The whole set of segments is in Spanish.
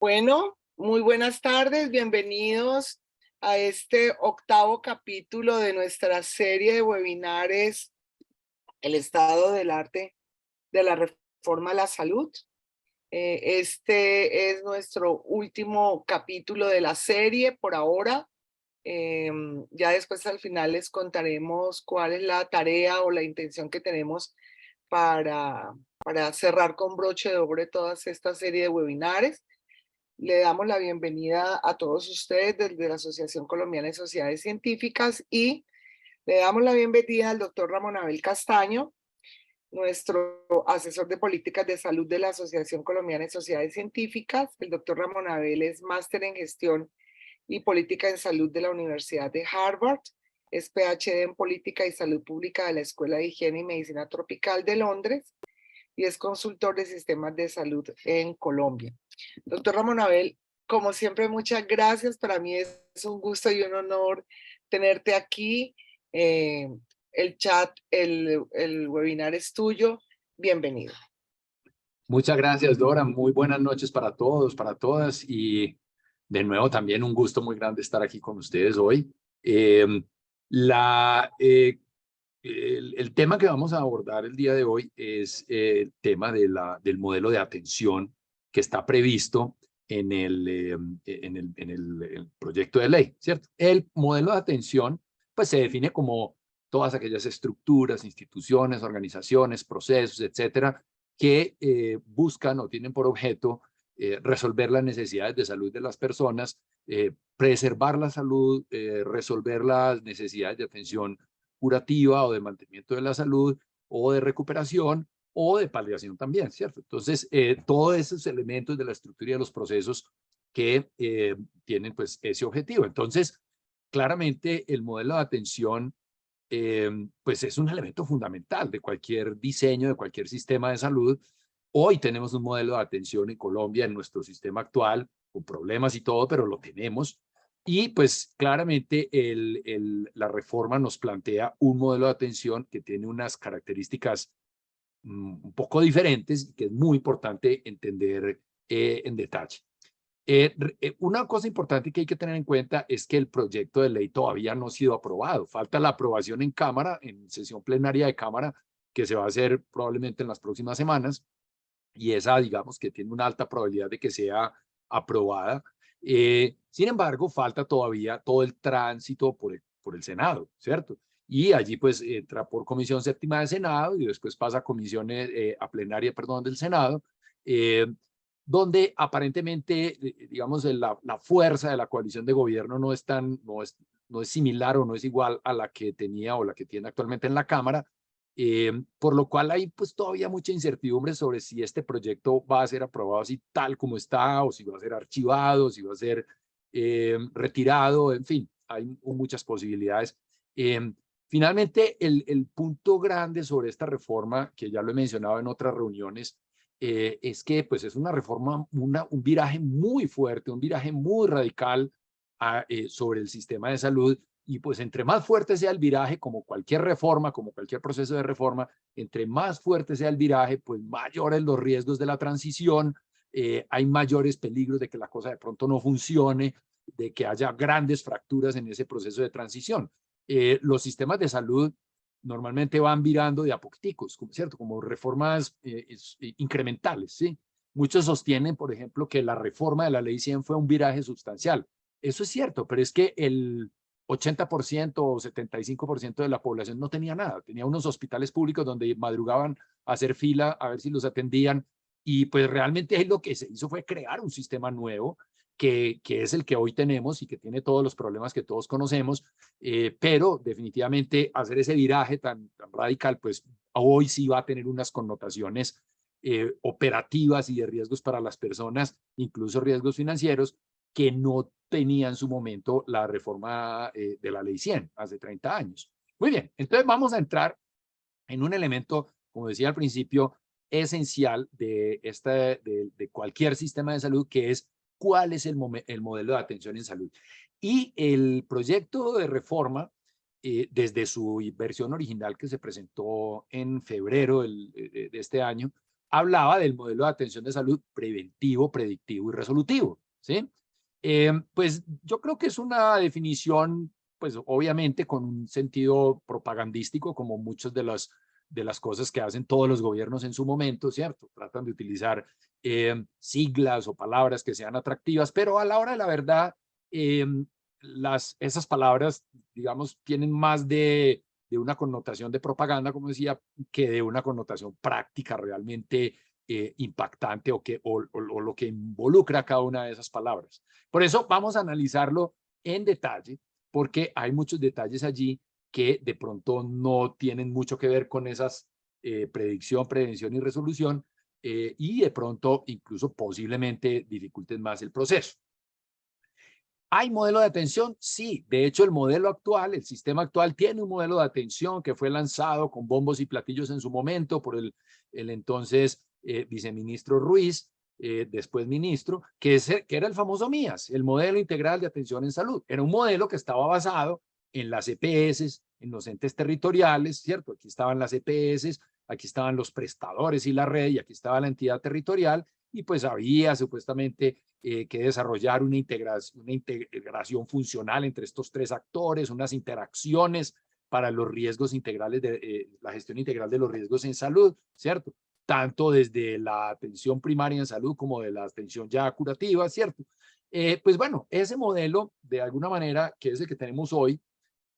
Bueno, muy buenas tardes, bienvenidos a este octavo capítulo de nuestra serie de webinares, El estado del arte de la reforma a la salud. Este es nuestro último capítulo de la serie por ahora. Ya después al final les contaremos cuál es la tarea o la intención que tenemos para cerrar con broche de oro toda esta serie de webinares. Le damos la bienvenida a todos ustedes desde la Asociación Colombiana de Sociedades Científicas y le damos la bienvenida al doctor Ramón Abel Castaño, nuestro asesor de políticas de salud de la Asociación Colombiana de Sociedades Científicas. El doctor Ramón Abel es máster en gestión y política en salud de la Universidad de Harvard, es PhD en política y salud pública de la Escuela de Higiene y Medicina Tropical de Londres y es consultor de sistemas de salud en Colombia. Doctor Ramón Abel, como siempre, muchas gracias. Para mí es un gusto y un honor tenerte aquí. Eh, el chat, el webinar es tuyo. Bienvenido. Muchas gracias, Dora. Muy buenas noches para todos, para todas. Y de nuevo también un gusto muy grande estar aquí con ustedes hoy. Eh, la, eh, el tema que vamos a abordar el día de hoy es el tema del modelo de atención que está previsto en el proyecto de ley, ¿cierto? El modelo de atención pues se define como todas aquellas estructuras, instituciones, organizaciones, procesos, etcétera, que buscan o tienen por objeto resolver las necesidades de salud de las personas, preservar la salud, resolver las necesidades de atención curativa o de mantenimiento de la salud o de recuperación o de paliación también, ¿cierto? Entonces, todos esos elementos de la estructura y de los procesos que tienen pues ese objetivo. Entonces, claramente el modelo de atención pues es un elemento fundamental de cualquier diseño, de cualquier sistema de salud. Hoy tenemos un modelo de atención en Colombia, en nuestro sistema actual, con problemas y todo, pero lo tenemos. Y pues claramente la reforma nos plantea un modelo de atención que tiene unas características un poco diferentes y que es muy importante entender en detalle. Una cosa importante que hay que tener en cuenta es que el proyecto de ley todavía no ha sido aprobado. Falta la aprobación en Cámara, en sesión plenaria de Cámara, que se va a hacer probablemente en las próximas semanas, y esa, digamos, que tiene una alta probabilidad de que sea aprobada. Sin embargo, falta todavía todo el tránsito por el Senado, ¿cierto? Y allí pues entra por comisión séptima de Senado y después pasa a comisiones, a plenaria, perdón, del Senado, eh, donde aparentemente, digamos, la fuerza de la coalición de gobierno no es similar o no es igual a la que tenía o la que tiene actualmente en la Cámara, por lo cual hay pues todavía mucha incertidumbre sobre si este proyecto va a ser aprobado así tal como está, o si va a ser archivado, si va a ser retirado, en fin, hay muchas posibilidades. Finalmente, el punto grande sobre esta reforma, que ya lo he mencionado en otras reuniones, es que pues es una reforma, un viraje muy fuerte, un viraje muy radical sobre el sistema de salud. Y pues entre más fuerte sea el viraje, como cualquier reforma, como cualquier proceso de reforma, entre más fuerte sea el viraje, pues mayores los riesgos de la transición, hay mayores peligros de que la cosa de pronto no funcione, de que haya grandes fracturas en ese proceso de transición. Los sistemas de salud normalmente van virando de a poquiticos, ¿cierto? Como reformas incrementales, ¿sí? Muchos sostienen, por ejemplo, que la reforma de la Ley 100 fue un viraje sustancial. Eso es cierto, pero es que el 80% o 75% de la población no tenía nada. Tenía unos hospitales públicos donde madrugaban a hacer fila a ver si los atendían. Y pues realmente lo que se hizo fue crear un sistema nuevo que es el que hoy tenemos y que tiene todos los problemas que todos conocemos, pero definitivamente hacer ese viraje tan radical, pues hoy sí va a tener unas connotaciones operativas y de riesgos para las personas, incluso riesgos financieros, que no tenía en su momento la reforma de la Ley 100 hace 30 años. Muy bien, entonces vamos a entrar en un elemento, como decía al principio, esencial de cualquier sistema de salud, que es cuál es el modelo de atención en salud. Y el proyecto de reforma, desde su versión original que se presentó en febrero de este año, hablaba del modelo de atención de salud preventivo, predictivo y resolutivo, ¿sí? Pues yo creo que es una definición, pues obviamente con un sentido propagandístico, como muchas de las cosas que hacen todos los gobiernos en su momento, ¿cierto? Tratan de utilizar siglas o palabras que sean atractivas, pero a la hora de la verdad, eh, esas palabras, digamos, tienen más de una connotación de propaganda, como decía, que de una connotación práctica realmente impactante o lo que involucra cada una de esas palabras. Por eso vamos a analizarlo en detalle, porque hay muchos detalles allí que de pronto no tienen mucho que ver con esas predicción, prevención y resolución, y de pronto incluso posiblemente dificulten más el proceso. ¿Hay modelo de atención? Sí, de hecho el modelo actual, el sistema actual tiene un modelo de atención que fue lanzado con bombos y platillos en su momento por el entonces viceministro Ruiz, después ministro, que era el famoso MIAS, el modelo integral de atención en salud. Era un modelo que estaba basado en las EPS, en los entes territoriales, ¿cierto? Aquí estaban las EPS, aquí estaban los prestadores y la red, y aquí estaba la entidad territorial, y pues había supuestamente que desarrollar una integración funcional entre estos tres actores, unas interacciones para los riesgos integrales, la gestión integral de los riesgos en salud, ¿cierto? Tanto desde la atención primaria en salud como de la atención ya curativa, ¿cierto? Pues bueno, ese modelo, de alguna manera, que es el que tenemos hoy,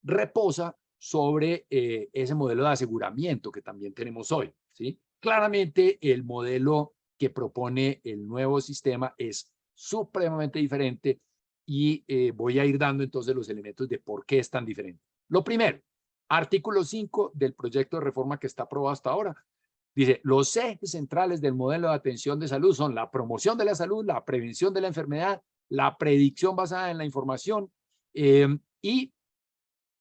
reposa sobre ese modelo de aseguramiento que también tenemos hoy, ¿sí? Claramente, el modelo que propone el nuevo sistema es supremamente diferente y voy a ir dando entonces los elementos de por qué es tan diferente. Lo primero, artículo 5 del proyecto de reforma que está aprobado hasta ahora. Dice, los ejes centrales del modelo de atención de salud son la promoción de la salud, la prevención de la enfermedad, la predicción basada en la información y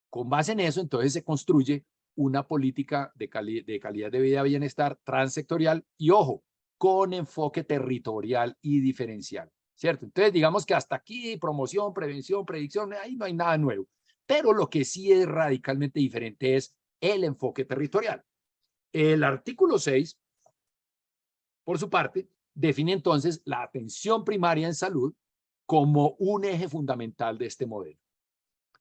con base en eso, entonces se construye una política de calidad de vida y bienestar transsectorial y, ojo, con enfoque territorial y diferencial, ¿cierto? Entonces, digamos que hasta aquí, promoción, prevención, predicción, ahí no hay nada nuevo. Pero lo que sí es radicalmente diferente es el enfoque territorial. El artículo 6, por su parte, define entonces la atención primaria en salud como un eje fundamental de este modelo.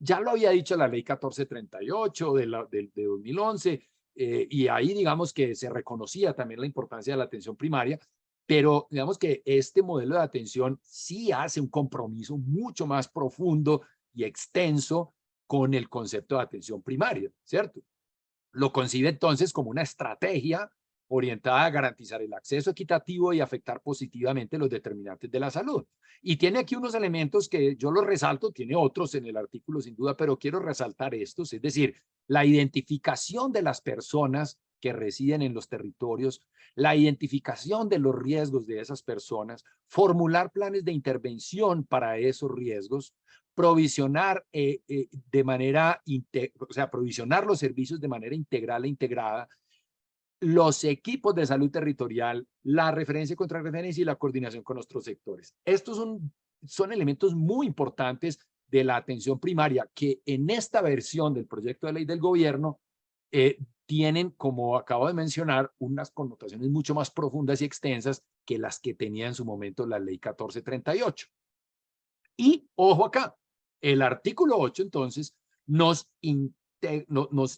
Ya lo había dicho la ley 1438 de 2011, y ahí digamos que se reconocía también la importancia de la atención primaria, pero digamos que este modelo de atención sí hace un compromiso mucho más profundo y extenso con el concepto de atención primaria, ¿cierto? Lo concibe entonces como una estrategia orientada a garantizar el acceso equitativo y afectar positivamente los determinantes de la salud. Y tiene aquí unos elementos que yo los resalto, tiene otros en el artículo sin duda, pero quiero resaltar estos, es decir, la identificación de las personas que residen en los territorios, la identificación de los riesgos de esas personas, formular planes de intervención para esos riesgos, provisionar de manera, o sea, provisionar los servicios de manera integral e integrada, los equipos de salud territorial, la referencia y contrarreferencia y la coordinación con otros sectores. Estos son elementos muy importantes de la atención primaria que en esta versión del proyecto de ley del gobierno tienen, como acabo de mencionar, unas connotaciones mucho más profundas y extensas que las que tenía en su momento la ley 1438. Y ojo acá, el artículo 8 entonces nos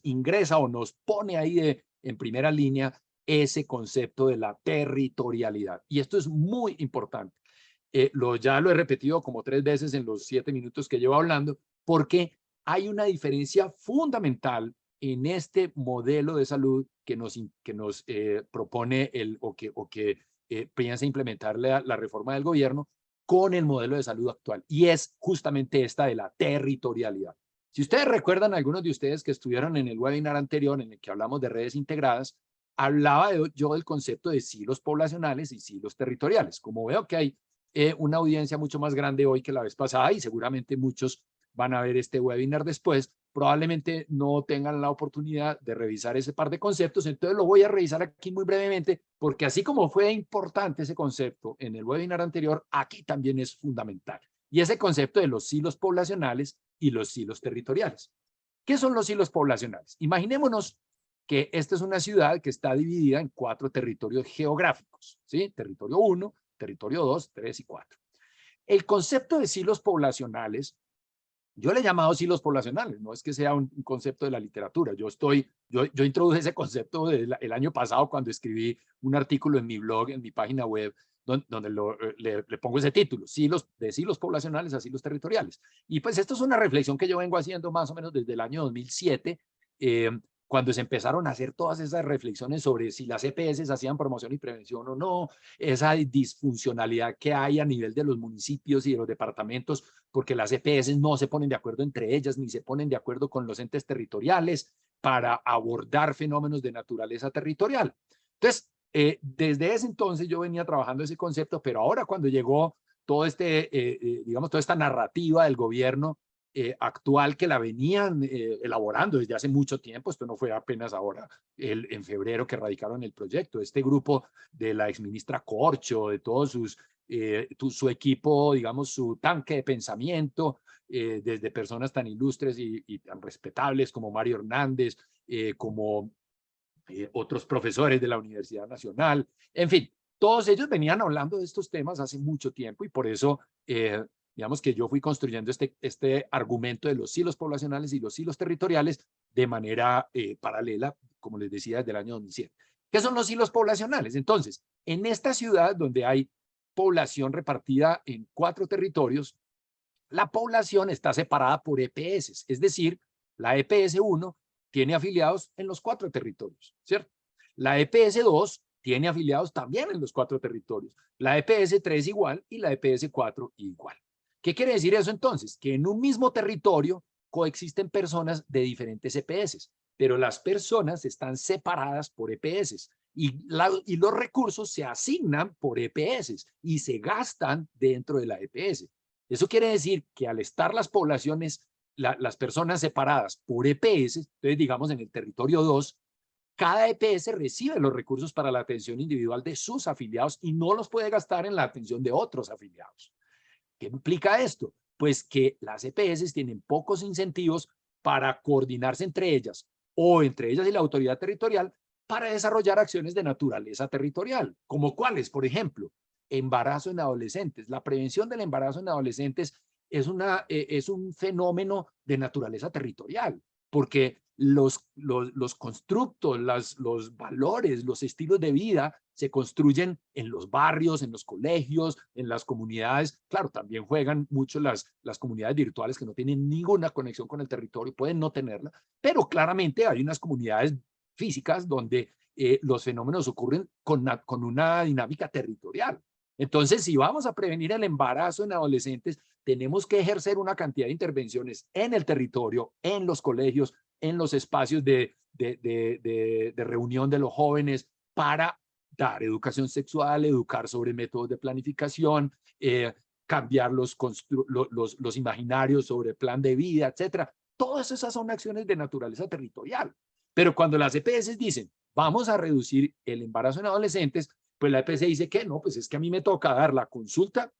ingresa o nos pone ahí en primera línea ese concepto de la territorialidad. Y esto es muy importante. Ya lo he repetido como 3 veces en los 7 minutos que llevo hablando, porque hay una diferencia fundamental en este modelo de salud que nos propone o que piensa implementar la reforma del gobierno con el modelo de salud actual. Y es justamente esta de la territorialidad. Si ustedes recuerdan, algunos de ustedes que estuvieron en el webinar anterior en el que hablamos de redes integradas, hablaba yo del concepto de silos poblacionales y silos territoriales. Como veo que hay una audiencia mucho más grande hoy que la vez pasada y seguramente muchos van a ver este webinar después, probablemente no tengan la oportunidad de revisar ese par de conceptos, entonces lo voy a revisar aquí muy brevemente, porque así como fue importante ese concepto en el webinar anterior, aquí también es fundamental. Y ese concepto de los silos poblacionales y los silos territoriales. ¿Qué son los silos poblacionales? Imaginémonos que esta es una ciudad que está dividida en 4 territorios geográficos, ¿sí? Territorio 1, territorio 2, 3 y 4. El concepto de silos poblacionales, yo le he llamado silos poblacionales, no es que sea un concepto de la literatura. Yo introduje ese concepto el año pasado cuando escribí un artículo en mi blog, en mi página web, donde le pongo ese título, de silos poblacionales a silos territoriales. Y pues esto es una reflexión que yo vengo haciendo más o menos desde el año 2007, cuando se empezaron a hacer todas esas reflexiones sobre si las EPS hacían promoción y prevención o no, esa disfuncionalidad que hay a nivel de los municipios y de los departamentos, porque las EPS no se ponen de acuerdo entre ellas, ni se ponen de acuerdo con los entes territoriales para abordar fenómenos de naturaleza territorial. Entonces, desde ese entonces yo venía trabajando ese concepto, pero ahora cuando llegó todo digamos, toda esta narrativa del gobierno actual que la venían elaborando desde hace mucho tiempo, esto no fue apenas ahora, en febrero que radicaron el proyecto, este grupo de la exministra Corcho, de todos su equipo, digamos, su tanque de pensamiento, desde personas tan ilustres y tan respetables como Mario Hernández, como otros profesores de la Universidad Nacional, en fin, todos ellos venían hablando de estos temas hace mucho tiempo y por eso, digamos que yo fui construyendo este argumento de los silos poblacionales y los silos territoriales de manera paralela, como les decía, desde el año 2007. ¿Qué son los silos poblacionales? Entonces, en esta ciudad donde hay población repartida en 4 territorios, la población está separada por EPS, es decir, la EPS 1 tiene afiliados en los 4 territorios, ¿cierto? La EPS 2 tiene afiliados también en los 4 territorios, la EPS 3 igual y la EPS 4 igual. ¿Qué quiere decir eso entonces? Que en un mismo territorio coexisten personas de diferentes EPS, pero las personas están separadas por EPS y los recursos se asignan por EPS y se gastan dentro de la EPS. Eso quiere decir que al estar las poblaciones, las personas separadas por EPS, entonces digamos en el territorio 2, cada EPS recibe los recursos para la atención individual de sus afiliados y no los puede gastar en la atención de otros afiliados. ¿Qué implica esto? Pues que las EPS tienen pocos incentivos para coordinarse entre ellas o entre ellas y la autoridad territorial para desarrollar acciones de naturaleza territorial, como cuáles, por ejemplo, embarazo en adolescentes. La prevención del embarazo en adolescentes es un fenómeno de naturaleza territorial, porque los constructos, los valores, los estilos de vida se construyen en los barrios, en los colegios, en las comunidades. Claro, también juegan mucho las comunidades virtuales que no tienen ninguna conexión con el territorio, pueden no tenerla, pero claramente hay unas comunidades físicas donde los fenómenos ocurren con una dinámica territorial. Entonces, si vamos a prevenir el embarazo en adolescentes, tenemos que ejercer una cantidad de intervenciones en el territorio, en los colegios, en los espacios de reunión de los jóvenes para dar educación sexual, educar sobre métodos de planificación, cambiar los imaginarios sobre plan de vida, etcétera. Todas esas son acciones de naturaleza territorial. Pero cuando las EPS dicen, vamos a reducir el embarazo en adolescentes, pues la EPS dice que no, pues es que a mí me toca dar la consulta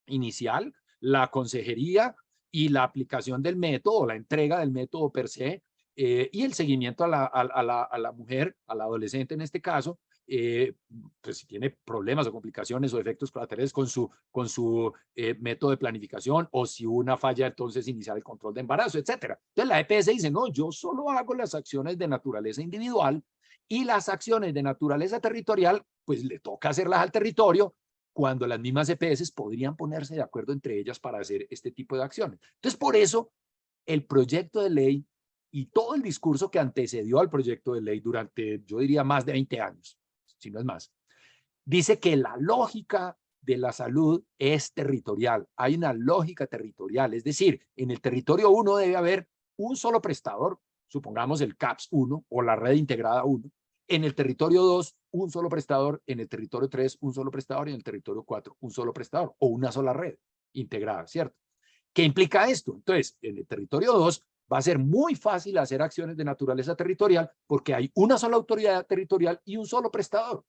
inicial, la consejería y la aplicación del método, la entrega del método per se, y el seguimiento a la mujer, a la adolescente en este caso, pues si tiene problemas o complicaciones o efectos colaterales con su método de planificación, o si una falla, entonces iniciar el control de embarazo, etcétera. Entonces la EPS dice, no, yo solo hago las acciones de naturaleza individual y las acciones de naturaleza territorial, pues le toca hacerlas al territorio, cuando las mismas EPS podrían ponerse de acuerdo entre ellas para hacer este tipo de acciones. Entonces, por eso, el proyecto de ley y todo el discurso que antecedió al proyecto de ley durante, yo diría, más de 20 años, si no es más, dice que la lógica de la salud es territorial. Hay una lógica territorial, es decir, en el territorio 1 debe haber un solo prestador, supongamos el CAPS 1 o la red integrada 1, en el territorio 2 un solo prestador, en el territorio 3 un solo prestador y en el territorio 4 un solo prestador o una sola red integrada, ¿cierto? ¿Qué implica esto? Entonces, en el territorio 2 va a ser muy fácil hacer acciones de naturaleza territorial porque hay una sola autoridad territorial y un solo prestador.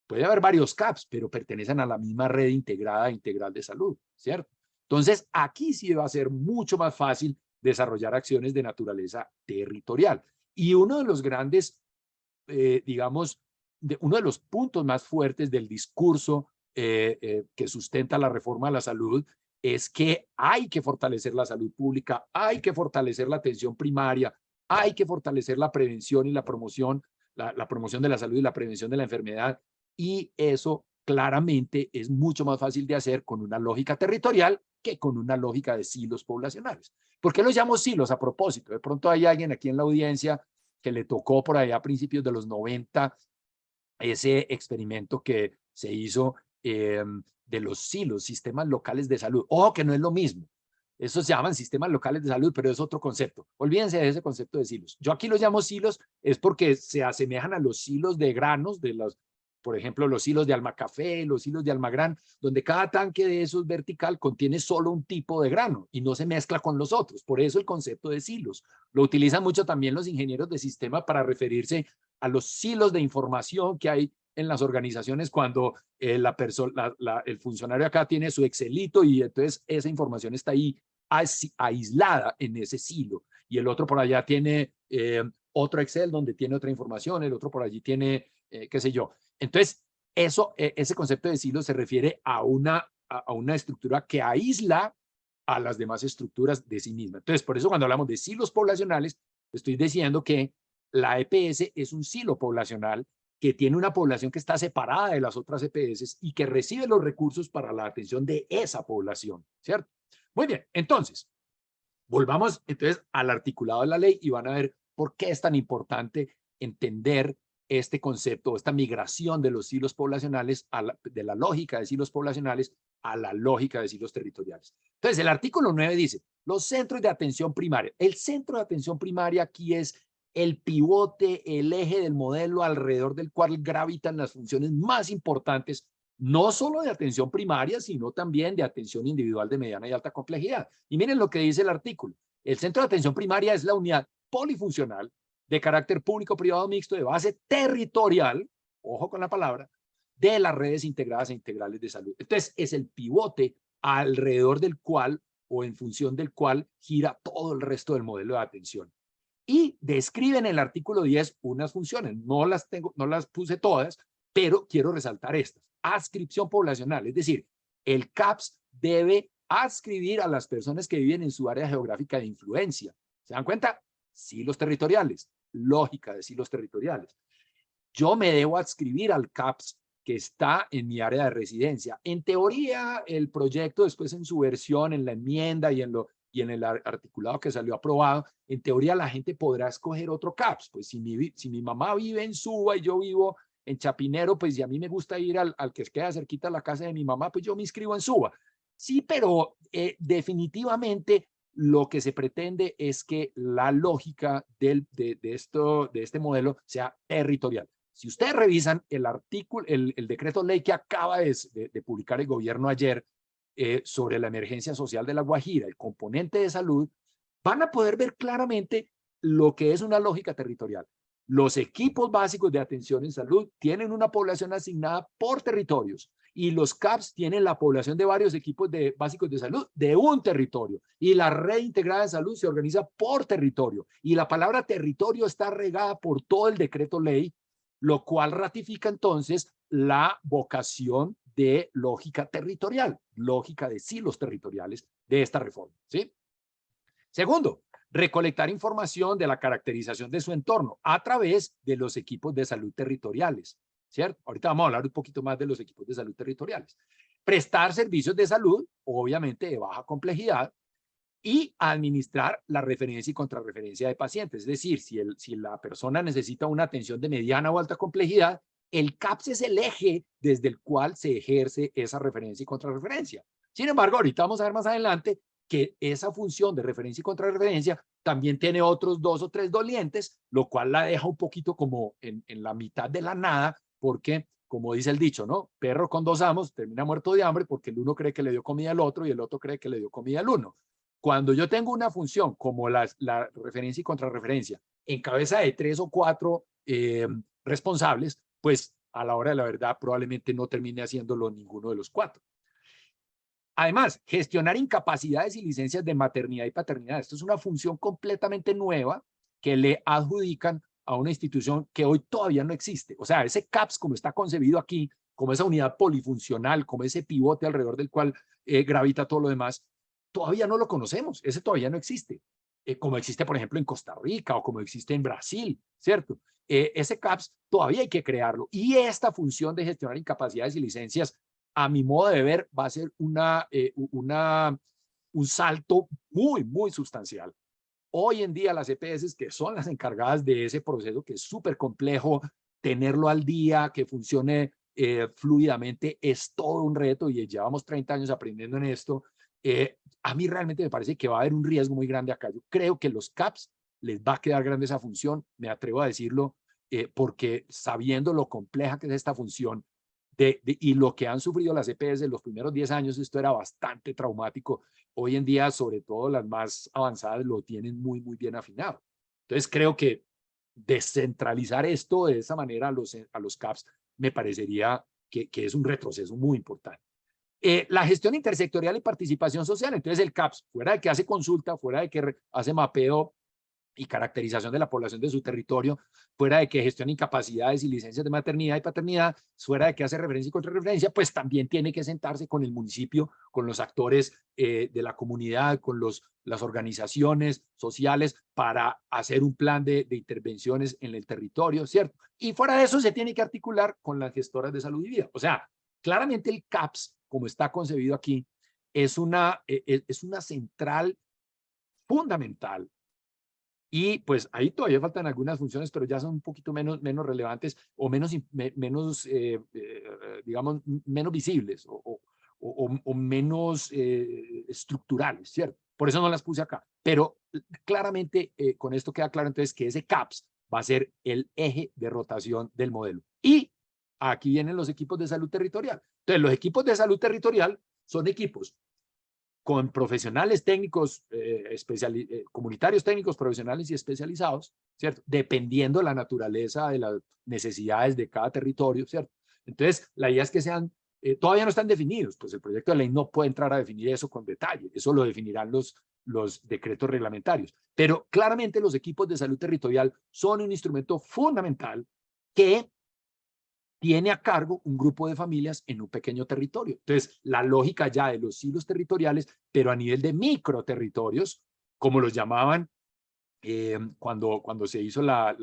Puede haber varios CAPS, pero pertenecen a la misma red integrada integral de salud, ¿cierto? Entonces, aquí sí va a ser mucho más fácil desarrollar acciones de naturaleza territorial. Y uno de los grandes digamos, uno de los puntos más fuertes del discurso que sustenta la reforma a la salud es que hay que fortalecer la salud pública, hay que fortalecer la atención primaria, hay que fortalecer la prevención y la promoción, la promoción de la salud y la prevención de la enfermedad, y eso claramente es mucho más fácil de hacer con una lógica territorial que con una lógica de silos poblacionales. ¿Por qué los llamo silos? A propósito, de pronto hay alguien aquí en la audiencia que le tocó por allá a principios de los 90 ese experimento que se hizo de los silos, sistemas locales de salud. Ojo que no es lo mismo. Esos se llaman sistemas locales de salud, pero es otro concepto. Olvídense de ese concepto de silos. Yo aquí los llamo silos, es porque se asemejan a los silos de granos, por ejemplo, los silos de Almacafé, los silos de Almagrán, donde cada tanque de esos vertical contiene solo un tipo de grano y no se mezcla con los otros. Por eso el concepto de silos. Lo utilizan mucho también los ingenieros de sistema para referirse a los silos de información que hay en las organizaciones cuando el funcionario acá tiene su Excelito y entonces esa información está ahí aislada en ese silo, y el otro por allá tiene otro Excel donde tiene otra información, el otro por allí tiene qué sé yo. Entonces ese concepto de silo se refiere a una estructura que aísla a las demás estructuras de sí misma. Entonces, por eso cuando hablamos de silos poblacionales, estoy diciendo que la EPS es un silo poblacional que tiene una población que está separada de las otras EPS y que recibe los recursos para la atención de esa población, ¿cierto? Muy bien, entonces, volvamos entonces al articulado de la ley y van a ver por qué es tan importante entender este concepto, esta migración de los silos poblacionales, de la lógica de silos poblacionales a la lógica de silos territoriales. Entonces, el artículo 9 dice, los centros de atención primaria. El centro de atención primaria aquí es el pivote, el eje del modelo alrededor del cual gravitan las funciones más importantes, no solo de atención primaria, sino también de atención individual de mediana y alta complejidad. Y miren lo que dice el artículo. El centro de atención primaria es la unidad polifuncional de carácter público-privado mixto de base territorial, ojo con la palabra, de las redes integradas e integrales de salud. Entonces, es el pivote alrededor del cual o en función del cual gira todo el resto del modelo de atención. Y describe en el artículo 10 unas funciones. No las puse todas, pero quiero resaltar estas. Adscripción poblacional, es decir, el CAPS debe adscribir a las personas que viven en su área geográfica de influencia. ¿Se dan cuenta? Silos territoriales, lógica de silos territoriales. Yo me debo adscribir al CAPS que está en mi área de residencia. En teoría, el proyecto después en su versión, en la enmienda y en el articulado que salió aprobado, en teoría la gente podrá escoger otro CAPS. Pues si mi mamá vive en Suba y yo vivo en Chapinero, pues si a mí me gusta ir al que queda cerquita a la casa de mi mamá, pues yo me inscribo en Suba. Sí, pero definitivamente lo que se pretende es que la lógica de este modelo sea territorial. Si ustedes revisan el artículo, el decreto ley que acaba de publicar el gobierno ayer sobre la emergencia social de La Guajira, el componente de salud, van a poder ver claramente lo que es una lógica territorial. Los equipos básicos de atención en salud tienen una población asignada por territorios y los CAPS tienen la población de varios equipos básicos de salud de un territorio, y la red integrada de salud se organiza por territorio, y la palabra territorio está regada por todo el decreto ley, lo cual ratifica entonces la vocación de lógica territorial, lógica de silos territoriales de esta reforma, ¿sí? Segundo, recolectar información de la caracterización de su entorno a través de los equipos de salud territoriales, ¿cierto? Ahorita vamos a hablar un poquito más de los equipos de salud territoriales. Prestar servicios de salud, obviamente de baja complejidad, y administrar la referencia y contrarreferencia de pacientes. Es decir, si la persona necesita una atención de mediana o alta complejidad, el CAPS es el eje desde el cual se ejerce esa referencia y contrarreferencia. Sin embargo, ahorita vamos a ver más adelante que esa función de referencia y contrarreferencia también tiene otros 2 o 3 dolientes, lo cual la deja un poquito como en la mitad de la nada, porque, como dice el dicho, ¿no? Perro con 2 amos termina muerto de hambre porque el uno cree que le dio comida al otro y el otro cree que le dio comida al uno. Cuando yo tengo una función como la referencia y contrarreferencia en cabeza de 3 o 4 responsables, pues a la hora de la verdad probablemente no termine haciéndolo ninguno de los 4. Además, gestionar incapacidades y licencias de maternidad y paternidad. Esto es una función completamente nueva que le adjudican a una institución que hoy todavía no existe. O sea, ese CAPS como está concebido aquí, como esa unidad polifuncional, como ese pivote alrededor del cual gravita todo lo demás, todavía no lo conocemos, ese todavía no existe. Como existe, por ejemplo, en Costa Rica o como existe en Brasil, ¿cierto? Ese CAPS todavía hay que crearlo. Y esta función de gestionar incapacidades y licencias, a mi modo de ver, va a ser un salto muy, muy sustancial. Hoy en día las EPS, que son las encargadas de ese proceso, que es súper complejo, tenerlo al día, que funcione fluidamente, es todo un reto y llevamos 30 años aprendiendo en esto. A mí realmente me parece que va a haber un riesgo muy grande acá. Yo creo que los CAPS les va a quedar grande esa función, me atrevo a decirlo, porque sabiendo lo compleja que es esta función y lo que han sufrido las EPS en los primeros 10 años, esto era bastante traumático. Hoy en día, sobre todo las más avanzadas, lo tienen muy, muy bien afinado. Entonces, creo que descentralizar esto de esa manera a los CAPS me parecería que es un retroceso muy importante. La gestión intersectorial y participación social, entonces el CAPS, fuera de que hace consulta, fuera de que hace mapeo y caracterización de la población de su territorio, fuera de que gestiona incapacidades y licencias de maternidad y paternidad, fuera de que hace referencia y contrarreferencia, pues también tiene que sentarse con el municipio, con los actores de la comunidad, con las organizaciones sociales para hacer un plan de intervenciones en el territorio, ¿cierto? Y fuera de eso se tiene que articular con las gestoras de salud y vida. O sea, claramente el CAPS, como está concebido aquí, es una central fundamental. Y pues ahí todavía faltan algunas funciones, pero ya son un poquito menos relevantes o digamos, menos visibles o menos estructurales, ¿cierto? Por eso no las puse acá. Pero claramente con esto queda claro entonces que ese CAPS va a ser el eje de rotación del modelo. Y aquí vienen los equipos de salud territorial. Entonces, los equipos de salud territorial son equipos con profesionales técnicos, comunitarios técnicos, profesionales y especializados, ¿cierto? Dependiendo de la naturaleza de las necesidades de cada territorio, ¿cierto? Entonces, la idea es que todavía no están definidos, pues el proyecto de ley no puede entrar a definir eso con detalle, eso lo definirán los decretos reglamentarios. Pero claramente los equipos de salud territorial son un instrumento fundamental que tiene a cargo un grupo de familias en un pequeño territorio. Entonces, la lógica ya de los silos territoriales, pero a nivel de microterritorios, como los llamaban cuando se hizo la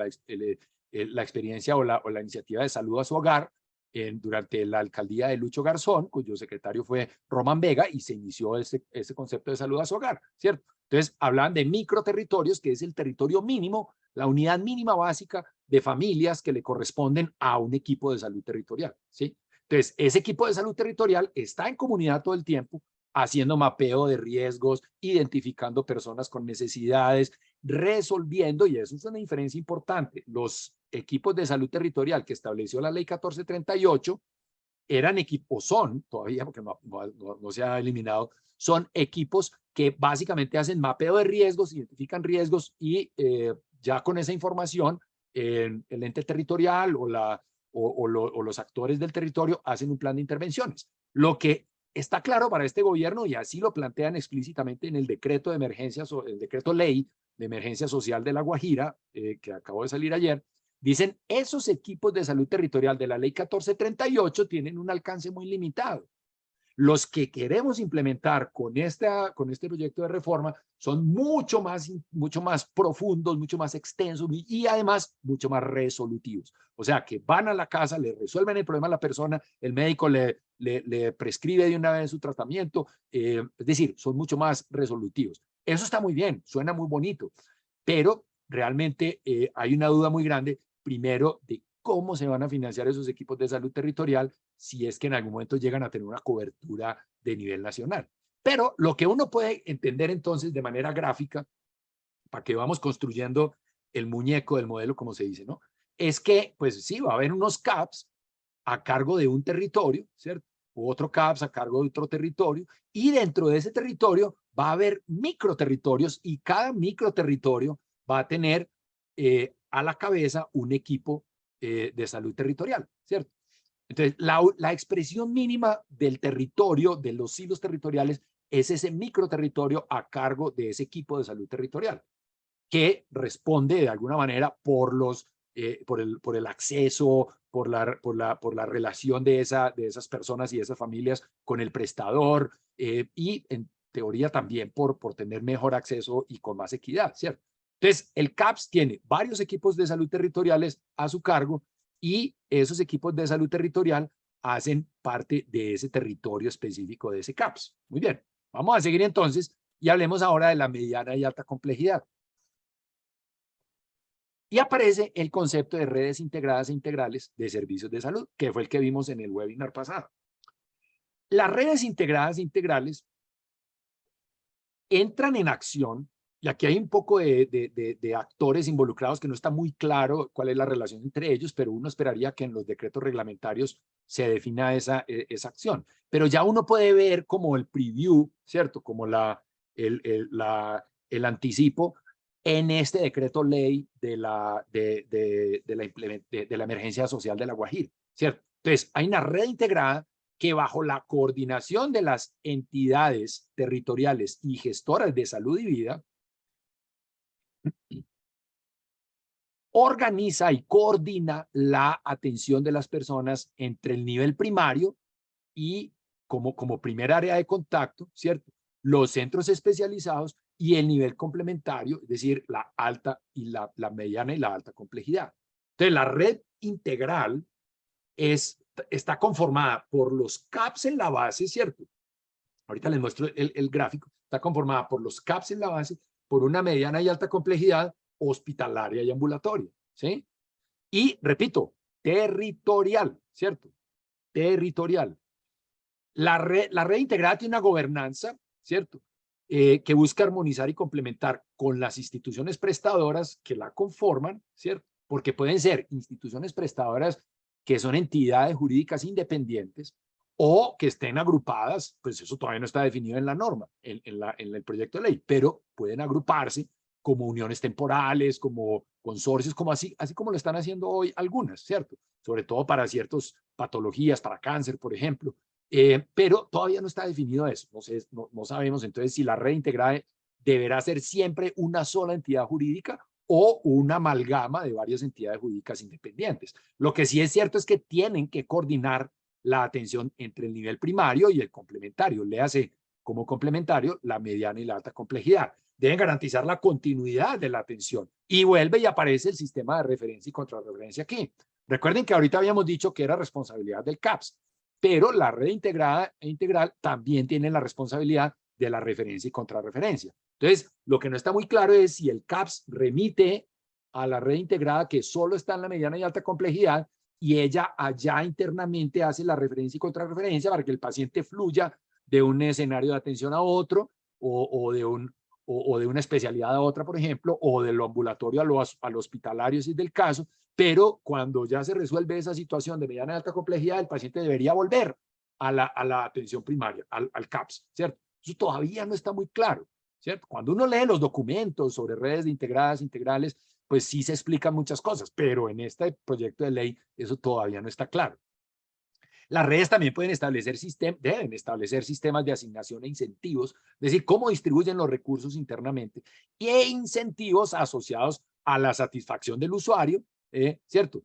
experiencia o la iniciativa de salud a su hogar durante la alcaldía de Lucho Garzón, cuyo secretario fue Román Vega, y se inició ese concepto de salud a su hogar, ¿cierto? Entonces, hablan de microterritorios, que es el territorio mínimo, la unidad mínima básica de familias que le corresponden a un equipo de salud territorial, ¿sí? Entonces, ese equipo de salud territorial está en comunidad todo el tiempo, haciendo mapeo de riesgos, identificando personas con necesidades, resolviendo, y eso es una diferencia importante, los equipos de salud territorial que estableció la ley 1438 eran equipos, son todavía, porque no se ha eliminado, son equipos que básicamente hacen mapeo de riesgos, identifican riesgos y ya con esa información el ente territorial o los actores del territorio hacen un plan de intervenciones. Lo que está claro para este gobierno, y así lo plantean explícitamente en el decreto de emergencia, el decreto ley de emergencia social de La Guajira, que acabó de salir ayer, dicen, esos equipos de salud territorial de la ley 1438 tienen un alcance muy limitado. Los que queremos implementar con este proyecto de reforma son mucho más profundos, mucho más extensos y además mucho más resolutivos. O sea, que van a la casa, le resuelven el problema a la persona, el médico le prescribe de una vez su tratamiento, es decir, son mucho más resolutivos. Eso está muy bien, suena muy bonito, pero realmente hay una duda muy grande, primero, de cómo se van a financiar esos equipos de salud territorial si es que en algún momento llegan a tener una cobertura de nivel nacional. Pero lo que uno puede entender entonces de manera gráfica, para que vamos construyendo el muñeco del modelo, como se dice, ¿no? Es que, pues sí, va a haber unos CAPS a cargo de un territorio, ¿cierto? U otro CAPS a cargo de otro territorio, y dentro de ese territorio va a haber microterritorios y cada microterritorio va a tener a la cabeza un equipo de salud territorial, ¿cierto? Entonces, la expresión mínima del territorio, de los silos territoriales, es ese microterritorio a cargo de ese equipo de salud territorial. que responde de alguna manera por el acceso, por la relación de esas personas y de esas familias con el prestador, y en teoría también por tener mejor acceso y con más equidad, ¿cierto? Entonces, el CAPS tiene varios equipos de salud territoriales a su cargo y esos equipos de salud territorial hacen parte de ese territorio específico de ese CAPS. Muy bien, vamos a seguir entonces y hablemos ahora de la mediana y alta complejidad. Y aparece el concepto de redes integradas e integrales de servicios de salud, que fue el que vimos en el webinar pasado. Las redes integradas e integrales entran en acción, y aquí hay un poco de actores involucrados que no está muy claro cuál es la relación entre ellos, pero uno esperaría que en los decretos reglamentarios se defina esa acción. Pero ya uno puede ver como el preview, ¿cierto? Como el anticipo en este decreto ley de la emergencia social de La Guajira, ¿cierto? Entonces, hay una red integrada que bajo la coordinación de las entidades territoriales y gestoras de salud y vida, organiza y coordina la atención de las personas entre el nivel primario y como primer área de contacto, ¿cierto? Los centros especializados y el nivel complementario, es decir, la alta y la mediana y la alta complejidad. Entonces, la red integral está conformada por los CAPS en la base, ¿cierto? Ahorita les muestro el gráfico. Está conformada por los CAPS en la base, por una mediana y alta complejidad hospitalaria y ambulatoria, ¿sí? Y, repito, territorial, ¿cierto? Territorial. La red integrada tiene una gobernanza, ¿cierto? Que busca armonizar y complementar con las instituciones prestadoras que la conforman, ¿cierto? Porque pueden ser instituciones prestadoras que son entidades jurídicas independientes o que estén agrupadas, pues eso todavía no está definido en la norma, en el proyecto de ley, pero pueden agruparse como uniones temporales, como consorcios, como así como lo están haciendo hoy algunas, ¿cierto? Sobre todo para ciertas patologías, para cáncer, por ejemplo, pero todavía no está definido eso, no sabemos entonces si la red integrada deberá ser siempre una sola entidad jurídica o una amalgama de varias entidades jurídicas independientes. Lo que sí es cierto es que tienen que coordinar la atención entre el nivel primario y el complementario, léase como complementario la mediana y la alta complejidad. Deben garantizar la continuidad de la atención y vuelve y aparece el sistema de referencia y contrarreferencia aquí. Recuerden que ahorita habíamos dicho que era responsabilidad del CAPS, pero la red integrada e integral también tiene la responsabilidad de la referencia y contrarreferencia. Entonces, lo que no está muy claro es si el CAPS remite a la red integrada que solo está en la mediana y alta complejidad y ella allá internamente hace la referencia y contrarreferencia para que el paciente fluya de un escenario de atención a otro o de una especialidad a otra, por ejemplo, o de lo ambulatorio al hospitalario, si es del caso, pero cuando ya se resuelve esa situación de mediana y alta complejidad, el paciente debería volver a la atención primaria, al CAPS, ¿cierto? Eso todavía no está muy claro, ¿cierto? Cuando uno lee los documentos sobre redes de integradas, integrales, pues sí se explican muchas cosas, pero en este proyecto de ley eso todavía no está claro. Las redes también deben establecer sistemas de asignación e incentivos, es decir, cómo distribuyen los recursos internamente e incentivos asociados a la satisfacción del usuario, ¿cierto?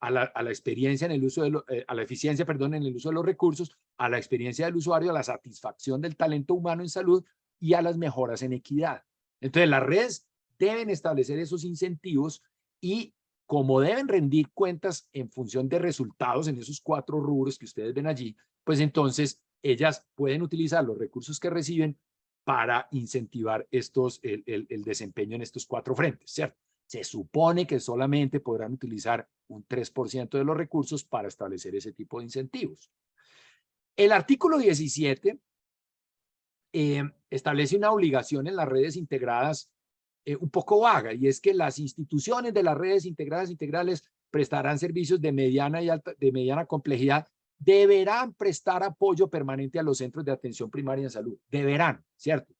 A la experiencia en el uso a la eficiencia, perdón, en el uso de los recursos, a la experiencia del usuario, a la satisfacción del talento humano en salud y a las mejoras en equidad. Entonces, las redes deben establecer esos incentivos y como deben rendir cuentas en función de resultados en esos 4 rubros que ustedes ven allí, pues entonces ellas pueden utilizar los recursos que reciben para incentivar el desempeño en estos 4 frentes, ¿cierto? Se supone que solamente podrán utilizar un 3% de los recursos para establecer ese tipo de incentivos. El artículo 17 establece una obligación en las redes integradas un poco vaga, y es que las instituciones de las redes integradas integrales prestarán servicios de mediana complejidad, deberán prestar apoyo permanente a los centros de atención primaria en salud, deberán, ¿cierto?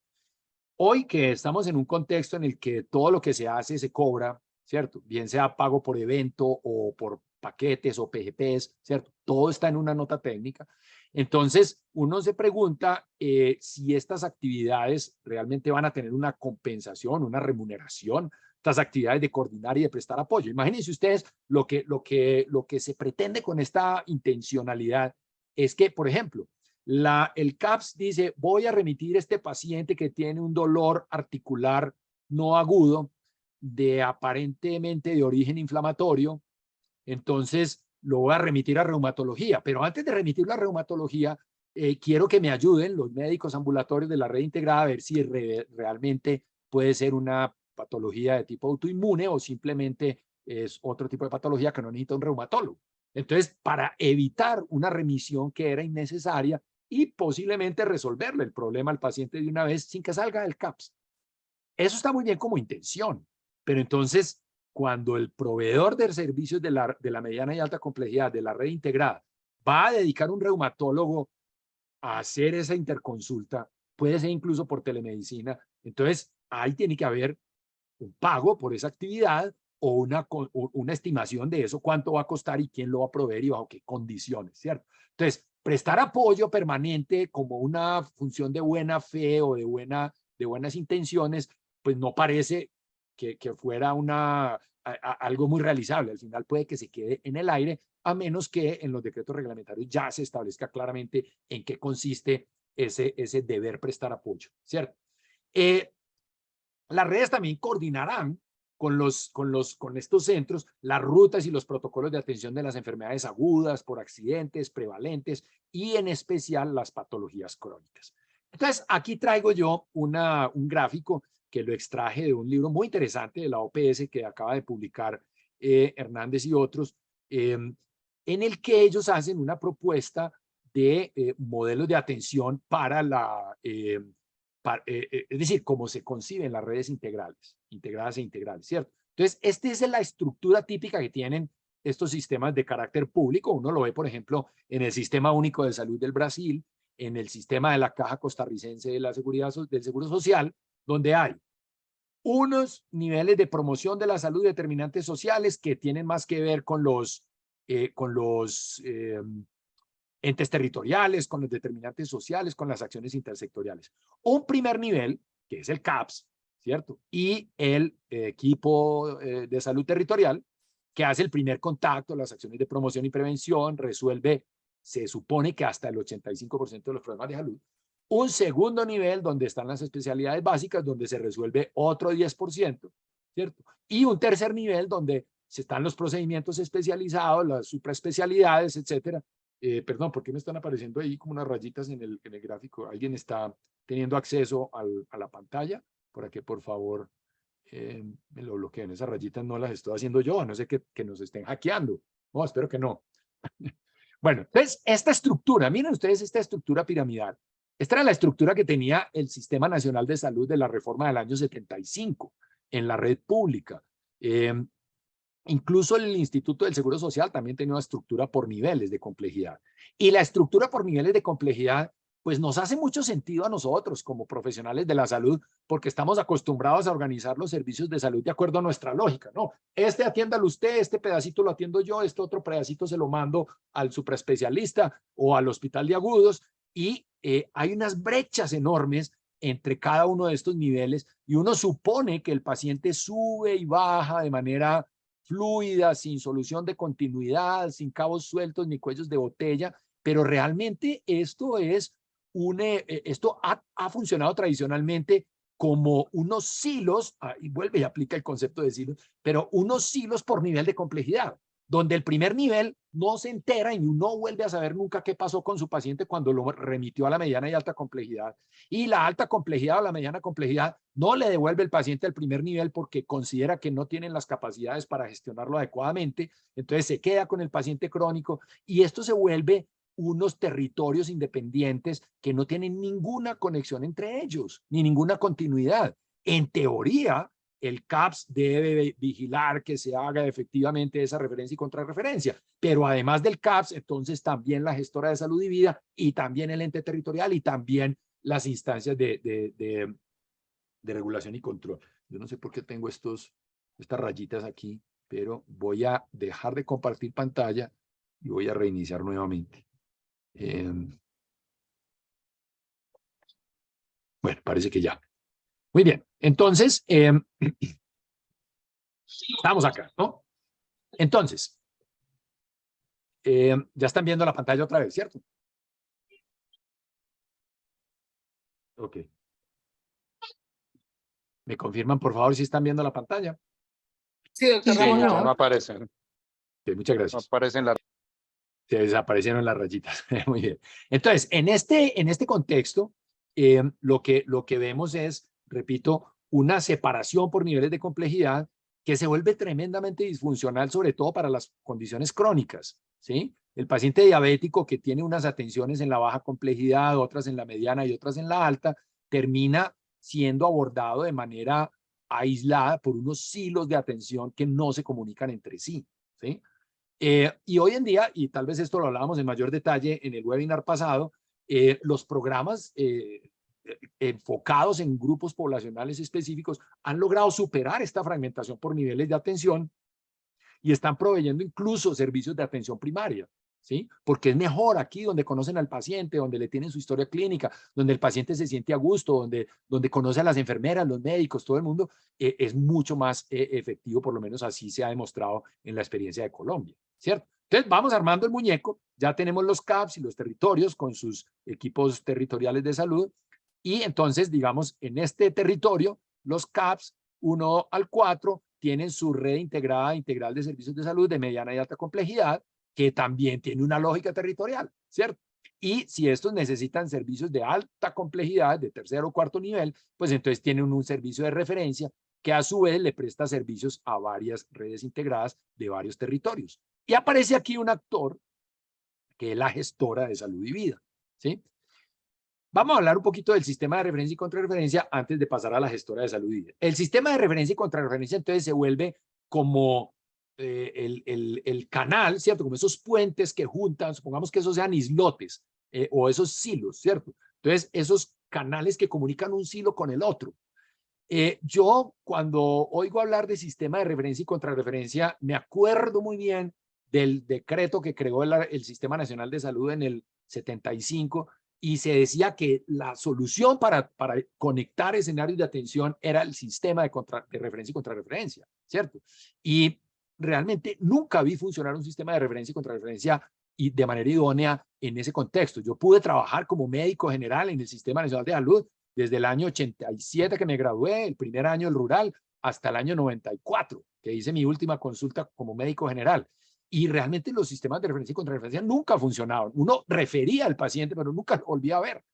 Hoy que estamos en un contexto en el que todo lo que se hace se cobra, ¿cierto? Bien sea pago por evento o paquetes o PGPs, ¿cierto? Todo está en una nota técnica. Entonces, uno se pregunta si estas actividades realmente van a tener una compensación, una remuneración, estas actividades de coordinar y de prestar apoyo. Imagínense ustedes lo que se pretende con esta intencionalidad es que, por ejemplo, el CAPS dice, voy a remitir este paciente que tiene un dolor articular no agudo, aparentemente de origen inflamatorio, entonces lo voy a remitir a reumatología, pero antes de remitirlo a reumatología, quiero que me ayuden los médicos ambulatorios de la red integrada a ver si realmente puede ser una patología de tipo autoinmune o simplemente es otro tipo de patología que no necesita un reumatólogo. Entonces, para evitar una remisión que era innecesaria y posiblemente resolverle el problema al paciente de una vez sin que salga del CAPS. Eso está muy bien como intención, pero entonces cuando el proveedor de servicios de la mediana y alta complejidad de la red integrada va a dedicar un reumatólogo a hacer esa interconsulta, puede ser incluso por telemedicina, entonces ahí tiene que haber un pago por esa actividad o una estimación de eso, cuánto va a costar y quién lo va a proveer y bajo qué condiciones, ¿cierto? Entonces, prestar apoyo permanente como una función de buena fe o de buenas intenciones, pues no parece que fuera algo muy realizable. Al final puede que se quede en el aire, a menos que en los decretos reglamentarios ya se establezca claramente en qué consiste ese deber prestar apoyo, ¿cierto? Las redes también coordinarán con estos centros las rutas y los protocolos de atención de las enfermedades agudas, por accidentes, prevalentes y en especial las patologías crónicas. Entonces, aquí traigo yo un gráfico que lo extraje de un libro muy interesante de la OPS que acaba de publicar Hernández y otros, en el que ellos hacen una propuesta de modelos de atención para es decir, cómo se conciben las redes integradas e integrales, ¿cierto? Entonces, esta es la estructura típica que tienen estos sistemas de carácter público. Uno lo ve, por ejemplo, en el Sistema Único de Salud del Brasil, en el sistema de la Caja Costarricense de la del Seguro Social, donde hay unos niveles de promoción de la salud determinantes sociales que tienen más que ver con los entes territoriales, con los determinantes sociales, con las acciones intersectoriales. Un primer nivel, que es el CAPS, ¿cierto? Y el equipo de salud territorial, que hace el primer contacto, las acciones de promoción y prevención, resuelve, se supone que hasta el 85% de los problemas de salud. Un segundo nivel, donde están las especialidades básicas, donde se resuelve otro 10%, ¿cierto? Y un tercer nivel, donde están los procedimientos especializados, las supraespecialidades, etcétera. Perdón, ¿por qué me están apareciendo ahí como unas rayitas en el gráfico? ¿Alguien está teniendo acceso a la pantalla? Para que por favor me lo bloqueen. Esas rayitas no las estoy haciendo yo, a no ser que nos estén hackeando. No, espero que no. Bueno, entonces esta estructura, miren ustedes esta estructura piramidal. Esta era la estructura que tenía el Sistema Nacional de Salud de la reforma del año 75 en la red pública. Incluso el Instituto del Seguro Social también tenía una estructura por niveles de complejidad. Y la estructura por niveles de complejidad, pues nos hace mucho sentido a nosotros como profesionales de la salud, porque estamos acostumbrados a organizar los servicios de salud de acuerdo a nuestra lógica, ¿no? Atiéndalo usted, este pedacito lo atiendo yo, este otro pedacito se lo mando al supraespecialista o al hospital de agudos, y hay unas brechas enormes entre cada uno de estos niveles, y uno supone que el paciente sube y baja de manera fluida, sin solución de continuidad, sin cabos sueltos ni cuellos de botella, pero realmente esto ha funcionado tradicionalmente como unos silos, y vuelve y aplica el concepto de silos, pero unos silos por nivel de complejidad, donde el primer nivel no se entera y no vuelve a saber nunca qué pasó con su paciente cuando lo remitió a la mediana y alta complejidad. Y la alta complejidad o la mediana complejidad no le devuelve el paciente al primer nivel porque considera que no tienen las capacidades para gestionarlo adecuadamente. Entonces se queda con el paciente crónico y esto se vuelve unos territorios independientes que no tienen ninguna conexión entre ellos, ni ninguna continuidad. En teoría, el CAPS debe vigilar que se haga efectivamente esa referencia y contrarreferencia, pero además del CAPS, entonces también la gestora de salud y vida y también el ente territorial y también las instancias de regulación y control. Yo no sé por qué tengo estas rayitas aquí. pero voy a dejar de compartir pantalla y voy a reiniciar nuevamente. Bueno, parece que ya. Muy bien, entonces, estamos acá, ¿no? Entonces, ya están viendo la pantalla otra vez, ¿cierto? Ok. ¿Me confirman, por favor, si están viendo la pantalla? Sí, doctor Sí, Ramón, ya no. no aparecen. Ok, muchas No gracias. aparecen las. Se desaparecieron las rayitas. Muy bien. Entonces, en este contexto, lo que vemos es, repito, una separación por niveles de complejidad que se vuelve tremendamente disfuncional, sobre todo para las condiciones crónicas, ¿sí? El paciente diabético que tiene unas atenciones en la baja complejidad, otras en la mediana y otras en la alta, termina siendo abordado de manera aislada por unos silos de atención que no se comunican entre sí, ¿sí? Y hoy en día, y tal vez esto lo hablábamos en mayor detalle en el webinar pasado, los programas enfocados en grupos poblacionales específicos han logrado superar esta fragmentación por niveles de atención y están proveyendo incluso servicios de atención primaria, ¿sí? Porque es mejor aquí donde conocen al paciente, donde le tienen su historia clínica, donde el paciente se siente a gusto, donde conoce a las enfermeras, los médicos, todo el mundo, es mucho más efectivo, por lo menos así se ha demostrado en la experiencia de Colombia, ¿cierto? Entonces vamos armando el muñeco, ya tenemos los CAPS y los territorios con sus equipos territoriales de salud, y entonces, digamos, en este territorio, los CAPS 1 al 4 tienen su red integrada integral de servicios de salud de mediana y alta complejidad, que también tiene una lógica territorial, ¿cierto? Y si estos necesitan servicios de alta complejidad, de tercer o cuarto nivel, pues entonces tienen un servicio de referencia que a su vez le presta servicios a varias redes integradas de varios territorios. Y aparece aquí un actor que es la gestora de salud y vida, ¿sí? Vamos a hablar un poquito del sistema de referencia y contrarreferencia antes de pasar a la gestora de salud y vida. El sistema de referencia y contrarreferencia entonces se vuelve como el canal, ¿cierto? Como esos puentes que juntan, supongamos que esos sean islotes o esos silos, ¿cierto? Entonces, esos canales que comunican un silo con el otro. Yo cuando oigo hablar de sistema de referencia y contrarreferencia, me acuerdo muy bien del decreto que creó el Sistema Nacional de Salud en el 75 y se decía que la solución para conectar escenarios de atención era el sistema de referencia y contrarreferencia, ¿cierto? Y realmente nunca vi funcionar un sistema de referencia y contrarreferencia y de manera idónea en ese contexto. Yo pude trabajar como médico general en el Sistema Nacional de Salud desde el año 87 que me gradué, el primer año del rural, hasta el año 94, que hice mi última consulta como médico general. Y realmente los sistemas de referencia y contrarreferencia nunca funcionaban. Uno refería al paciente, pero nunca lo volvía a ver.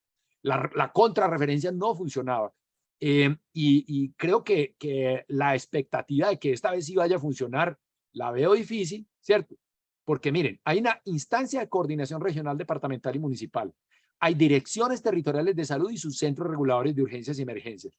La contrarreferencia no funcionaba. Y creo que la expectativa de que esta vez sí vaya a funcionar la veo difícil, ¿cierto? Porque miren, hay una instancia de coordinación regional, departamental y municipal. Hay direcciones territoriales de salud y sus centros reguladores de urgencias y emergencias.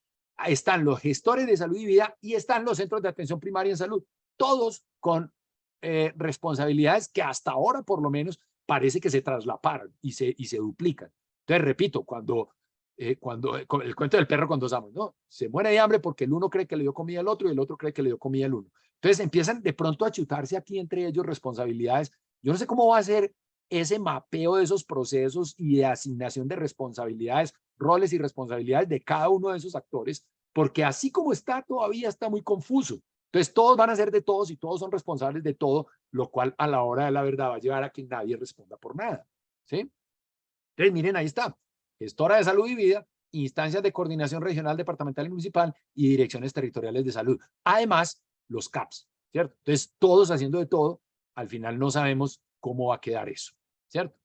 Están los gestores de salud y vida y están los centros de atención primaria en salud, todos con responsabilidades que hasta ahora por lo menos parece que se traslaparan y se duplican. Entonces, repito, cuando el cuento del perro con dos amos, ¿no? Se muere de hambre porque el uno cree que le dio comida al otro y el otro cree que le dio comida al uno. Entonces empiezan de pronto a chutarse aquí entre ellos responsabilidades. Yo no sé cómo va a ser ese mapeo de esos procesos y de asignación de responsabilidades, roles y responsabilidades de cada uno de esos actores, porque así como está, todavía está muy confuso. Entonces todos van a ser de todos y todos son responsables de todo, lo cual a la hora de la verdad va a llevar a que nadie responda por nada, ¿sí? Entonces miren, ahí está, gestora de salud y vida, instancias de coordinación regional, departamental y municipal y direcciones territoriales de salud. Además, los CAPS, ¿cierto? Entonces todos haciendo de todo, al final no sabemos cómo va a quedar eso, ¿cierto?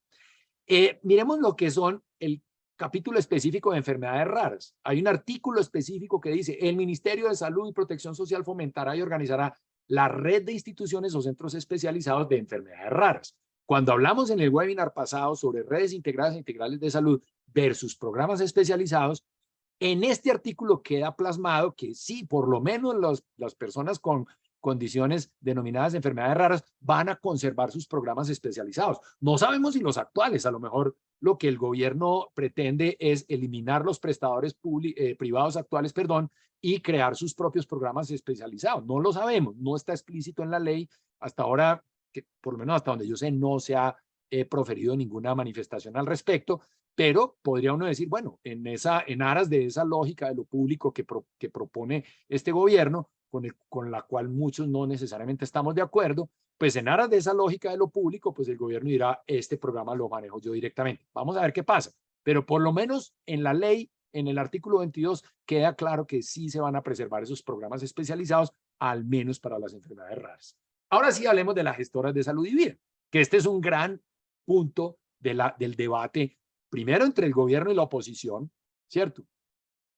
Miremos lo que son el capítulo específico de enfermedades raras. Hay un artículo específico que dice, el Ministerio de Salud y Protección Social fomentará y organizará la red de instituciones o centros especializados de enfermedades raras. Cuando hablamos en el webinar pasado sobre redes integradas e integrales de salud versus programas especializados, en este artículo queda plasmado que sí, por lo menos las personas con condiciones denominadas enfermedades raras van a conservar sus programas especializados. No sabemos si los actuales, a lo mejor lo que el gobierno pretende es eliminar los prestadores privados actuales, perdón, y crear sus propios programas especializados. No lo sabemos, no está explícito en la ley. Hasta ahora, que por lo menos hasta donde yo sé, no se ha proferido ninguna manifestación al respecto, pero podría uno decir, bueno, en aras de esa lógica de lo público que propone este gobierno, con la cual muchos no necesariamente estamos de acuerdo, pues en aras de esa lógica de lo público, pues el gobierno dirá, este programa lo manejo yo directamente. Vamos a ver qué pasa. Pero por lo menos en la ley, en el artículo 22, queda claro que sí se van a preservar esos programas especializados, al menos para las enfermedades raras. Ahora sí hablemos de las gestoras de salud y vida, que este es un gran punto del debate, primero entre el gobierno y la oposición, ¿cierto?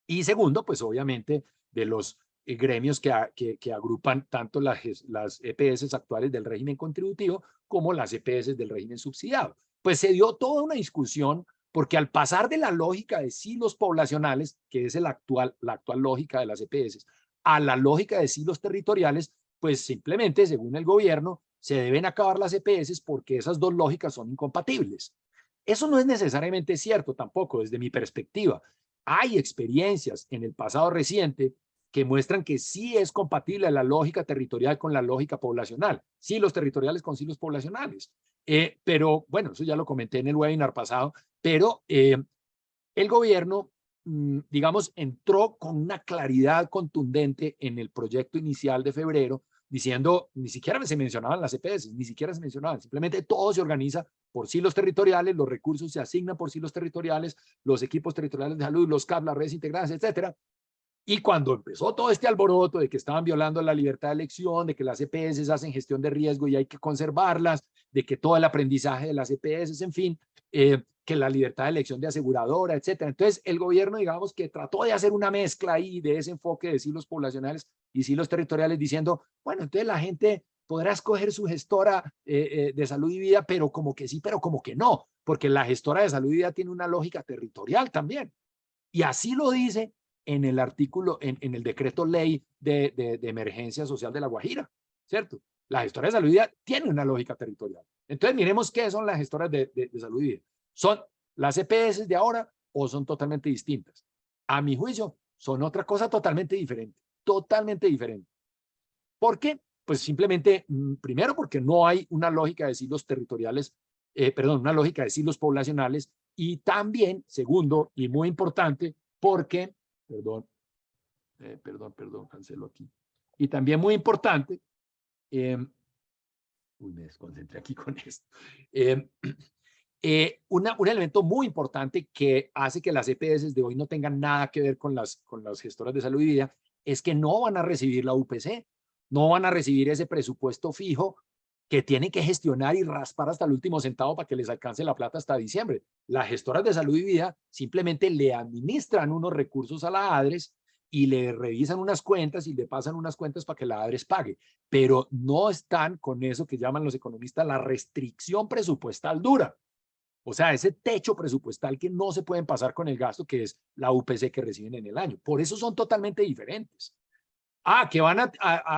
Y segundo, pues obviamente de los gremios que agrupan tanto las EPS actuales del régimen contributivo como las EPS del régimen subsidiado. Pues se dio toda una discusión porque al pasar de la lógica de silos poblacionales, que es la actual lógica de las EPS, a la lógica de silos territoriales, pues simplemente, según el gobierno, se deben acabar las EPS porque esas dos lógicas son incompatibles. Eso no es necesariamente cierto tampoco desde mi perspectiva. Hay experiencias en el pasado reciente que muestran que sí es compatible la lógica territorial con la lógica poblacional, silos territoriales con silos poblacionales. Pero bueno, eso ya lo comenté en el webinar pasado, pero el gobierno, digamos, entró con una claridad contundente en el proyecto inicial de febrero, diciendo, ni siquiera se mencionaban las EPS, ni siquiera se mencionaban, simplemente todo se organiza por silos territoriales, los recursos se asignan por silos territoriales, los equipos territoriales de salud, los CAP, las redes integradas, etcétera. Y cuando empezó todo este alboroto de que estaban violando la libertad de elección, de que las EPS hacen gestión de riesgo y hay que conservarlas, de que todo el aprendizaje de las EPS, en fin, que la libertad de elección de aseguradora, etcétera. Entonces, el gobierno, digamos, que trató de hacer una mezcla ahí de ese enfoque de silos poblacionales y silos territoriales, diciendo, bueno, entonces la gente podrá escoger su gestora de salud y vida, pero como que sí, pero como que no, porque la gestora de salud y vida tiene una lógica territorial también. Y así lo dice en el artículo, en el decreto ley de emergencia social de La Guajira, ¿cierto? La gestora de salud y vida tiene una lógica territorial. Entonces, miremos qué son las gestoras de salud y vida. ¿Son las EPS de ahora o son totalmente distintas? A mi juicio, son otra cosa totalmente diferente, totalmente diferente. ¿Por qué? Pues simplemente, primero, porque no hay una lógica de silos territoriales, perdón, una lógica de silos poblacionales, y también, segundo, y muy importante, porque, perdón, cancelo aquí, y también muy importante, me desconcentré aquí con esto, un elemento muy importante que hace que las EPS de hoy no tengan nada que ver con las gestoras de salud y vida es que no van a recibir la UPC, no van a recibir ese presupuesto fijo que tienen que gestionar y raspar hasta el último centavo para que les alcance la plata hasta diciembre. Las gestoras de salud y vida simplemente le administran unos recursos a la ADRES y le revisan unas cuentas y le pasan unas cuentas para que la ADRES pague, pero no están con eso que llaman los economistas la restricción presupuestal dura. O sea, ese techo presupuestal que no se pueden pasar con el gasto, que es la UPC que reciben en el año. Por eso son totalmente diferentes. Que van a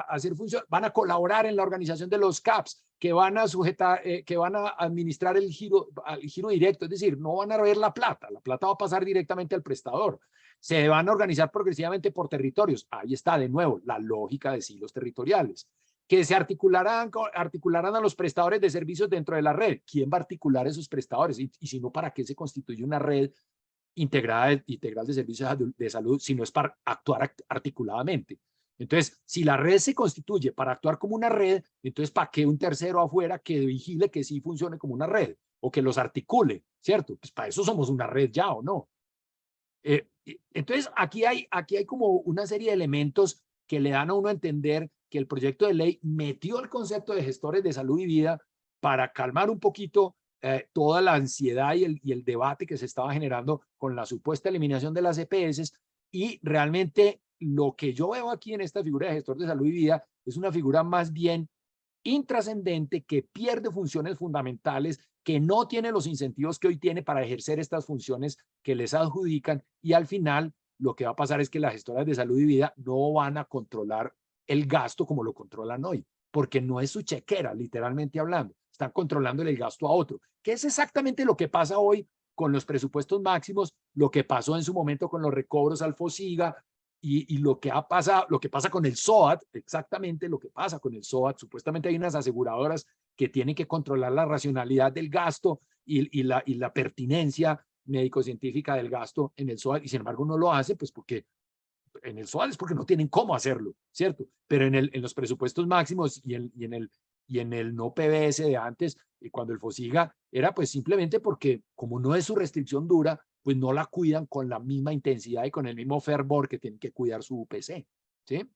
hacer función, van a colaborar en la organización de los CAPS, que van a sujetar, que van a administrar el giro directo, es decir, no van a ver la plata va a pasar directamente al prestador. Se van a organizar progresivamente por territorios. Ahí está de nuevo la lógica de silos territoriales. Que se articularán a los prestadores de servicios dentro de la red. ¿Quién va a articular esos prestadores? Y si no, ¿para qué se constituye una red integral de servicios de salud si no es para actuar articuladamente? Entonces, si la red se constituye para actuar como una red, entonces, ¿para qué un tercero afuera que vigile que sí funcione como una red o que los articule, ¿cierto? Pues para eso somos una red ya, ¿o no? Entonces, aquí hay como una serie de elementos que le dan a uno a entender que el proyecto de ley metió el concepto de gestores de salud y vida para calmar un poquito toda la ansiedad y el debate que se estaba generando con la supuesta eliminación de las EPS, y realmente lo que yo veo aquí en esta figura de gestor de salud y vida es una figura más bien intrascendente, que pierde funciones fundamentales, que no tiene los incentivos que hoy tiene para ejercer estas funciones que les adjudican, y al final lo que va a pasar es que las gestoras de salud y vida no van a controlar el gasto como lo controlan hoy, porque no es su chequera, literalmente hablando. Están controlando el gasto a otro, que es exactamente lo que pasa hoy con los presupuestos máximos, lo que pasó en su momento con los recobros al FOSIGA y lo que pasa con el SOAT, exactamente lo que pasa con el SOAT. Supuestamente hay unas aseguradoras que tienen que controlar la racionalidad del gasto y la pertinencia médico-científica del gasto en el SOAT, y sin embargo no lo hacen, pues porque en el SOAT es porque no tienen cómo hacerlo, ¿cierto? Pero en los presupuestos máximos y en el no PBS de antes, cuando el FOSIGA era pues simplemente porque como no es su restricción dura, pues no la cuidan con la misma intensidad y con el mismo fervor que tienen que cuidar su UPC, ¿sí?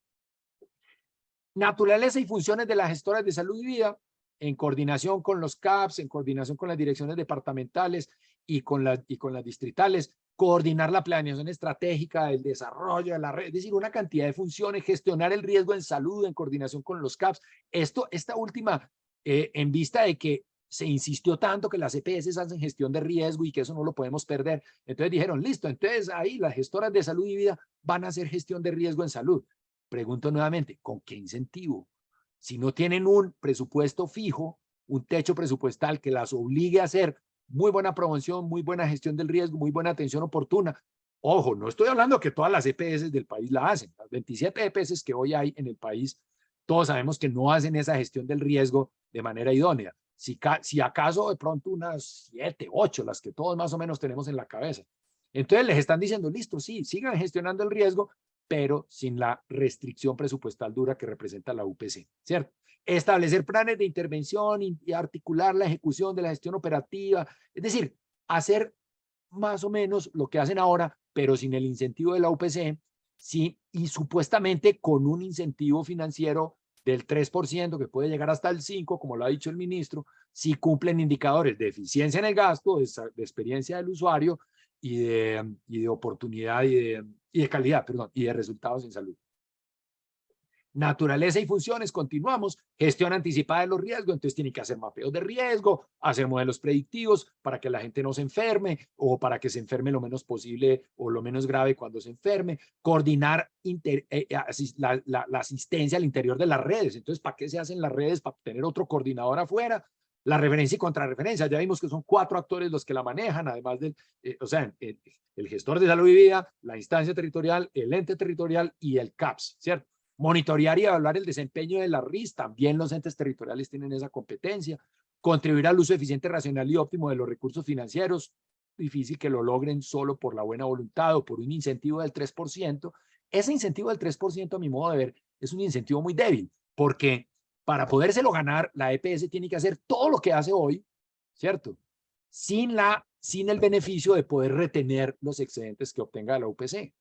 Naturaleza y funciones de las gestoras de salud y vida, en coordinación con los CAPS, en coordinación con las direcciones departamentales y con las distritales, coordinar la planeación estratégica, el desarrollo de la red, es decir, una cantidad de funciones, gestionar el riesgo en salud en coordinación con los CAPS. Esta última, en vista de que se insistió tanto que las EPS hacen gestión de riesgo y que eso no lo podemos perder. Entonces dijeron, listo, entonces ahí las gestoras de salud y vida van a hacer gestión de riesgo en salud. Pregunto nuevamente, ¿con qué incentivo? Si no tienen un presupuesto fijo, un techo presupuestal que las obligue a hacer muy buena promoción, muy buena gestión del riesgo, muy buena atención oportuna. Ojo, no estoy hablando que todas las EPS del país la hacen. Las 27 EPS que hoy hay en el país, todos sabemos que no hacen esa gestión del riesgo de manera idónea. Si acaso de pronto unas 7, 8, las que todos más o menos tenemos en la cabeza. Entonces les están diciendo, listo, sí, sigan gestionando el riesgo, pero sin la restricción presupuestal dura que representa la UPC, ¿cierto? Establecer planes de intervención y articular la ejecución de la gestión operativa, es decir, hacer más o menos lo que hacen ahora, pero sin el incentivo de la UPC, sí, y supuestamente con un incentivo financiero del 3%, que puede llegar hasta el 5%, como lo ha dicho el ministro, si cumplen indicadores de eficiencia en el gasto, de experiencia del usuario y de oportunidad y de calidad, perdón, y de resultados en salud. Naturaleza y funciones, continuamos. Gestión anticipada de los riesgos, entonces tienen que hacer mapeos de riesgo, hacer modelos predictivos para que la gente no se enferme o para que se enferme lo menos posible o lo menos grave cuando se enferme. Coordinar la asistencia al interior de las redes. Entonces, ¿para qué se hacen las redes? Para tener otro coordinador afuera. La referencia y contrarreferencia, ya vimos que son 4 actores los que la manejan, además del, o sea, el gestor de salud y vida, la instancia territorial, el ente territorial y el CAPS, ¿cierto? Monitorear y evaluar el desempeño de la RIS, también los entes territoriales tienen esa competencia. Contribuir al uso eficiente, racional y óptimo de los recursos financieros, difícil que lo logren solo por la buena voluntad o por un incentivo del 3%. Ese incentivo del 3%, a mi modo de ver, es un incentivo muy débil, porque para podérselo ganar, la EPS tiene que hacer todo lo que hace hoy, ¿cierto? Sin el beneficio de poder retener los excedentes que obtenga la UPC.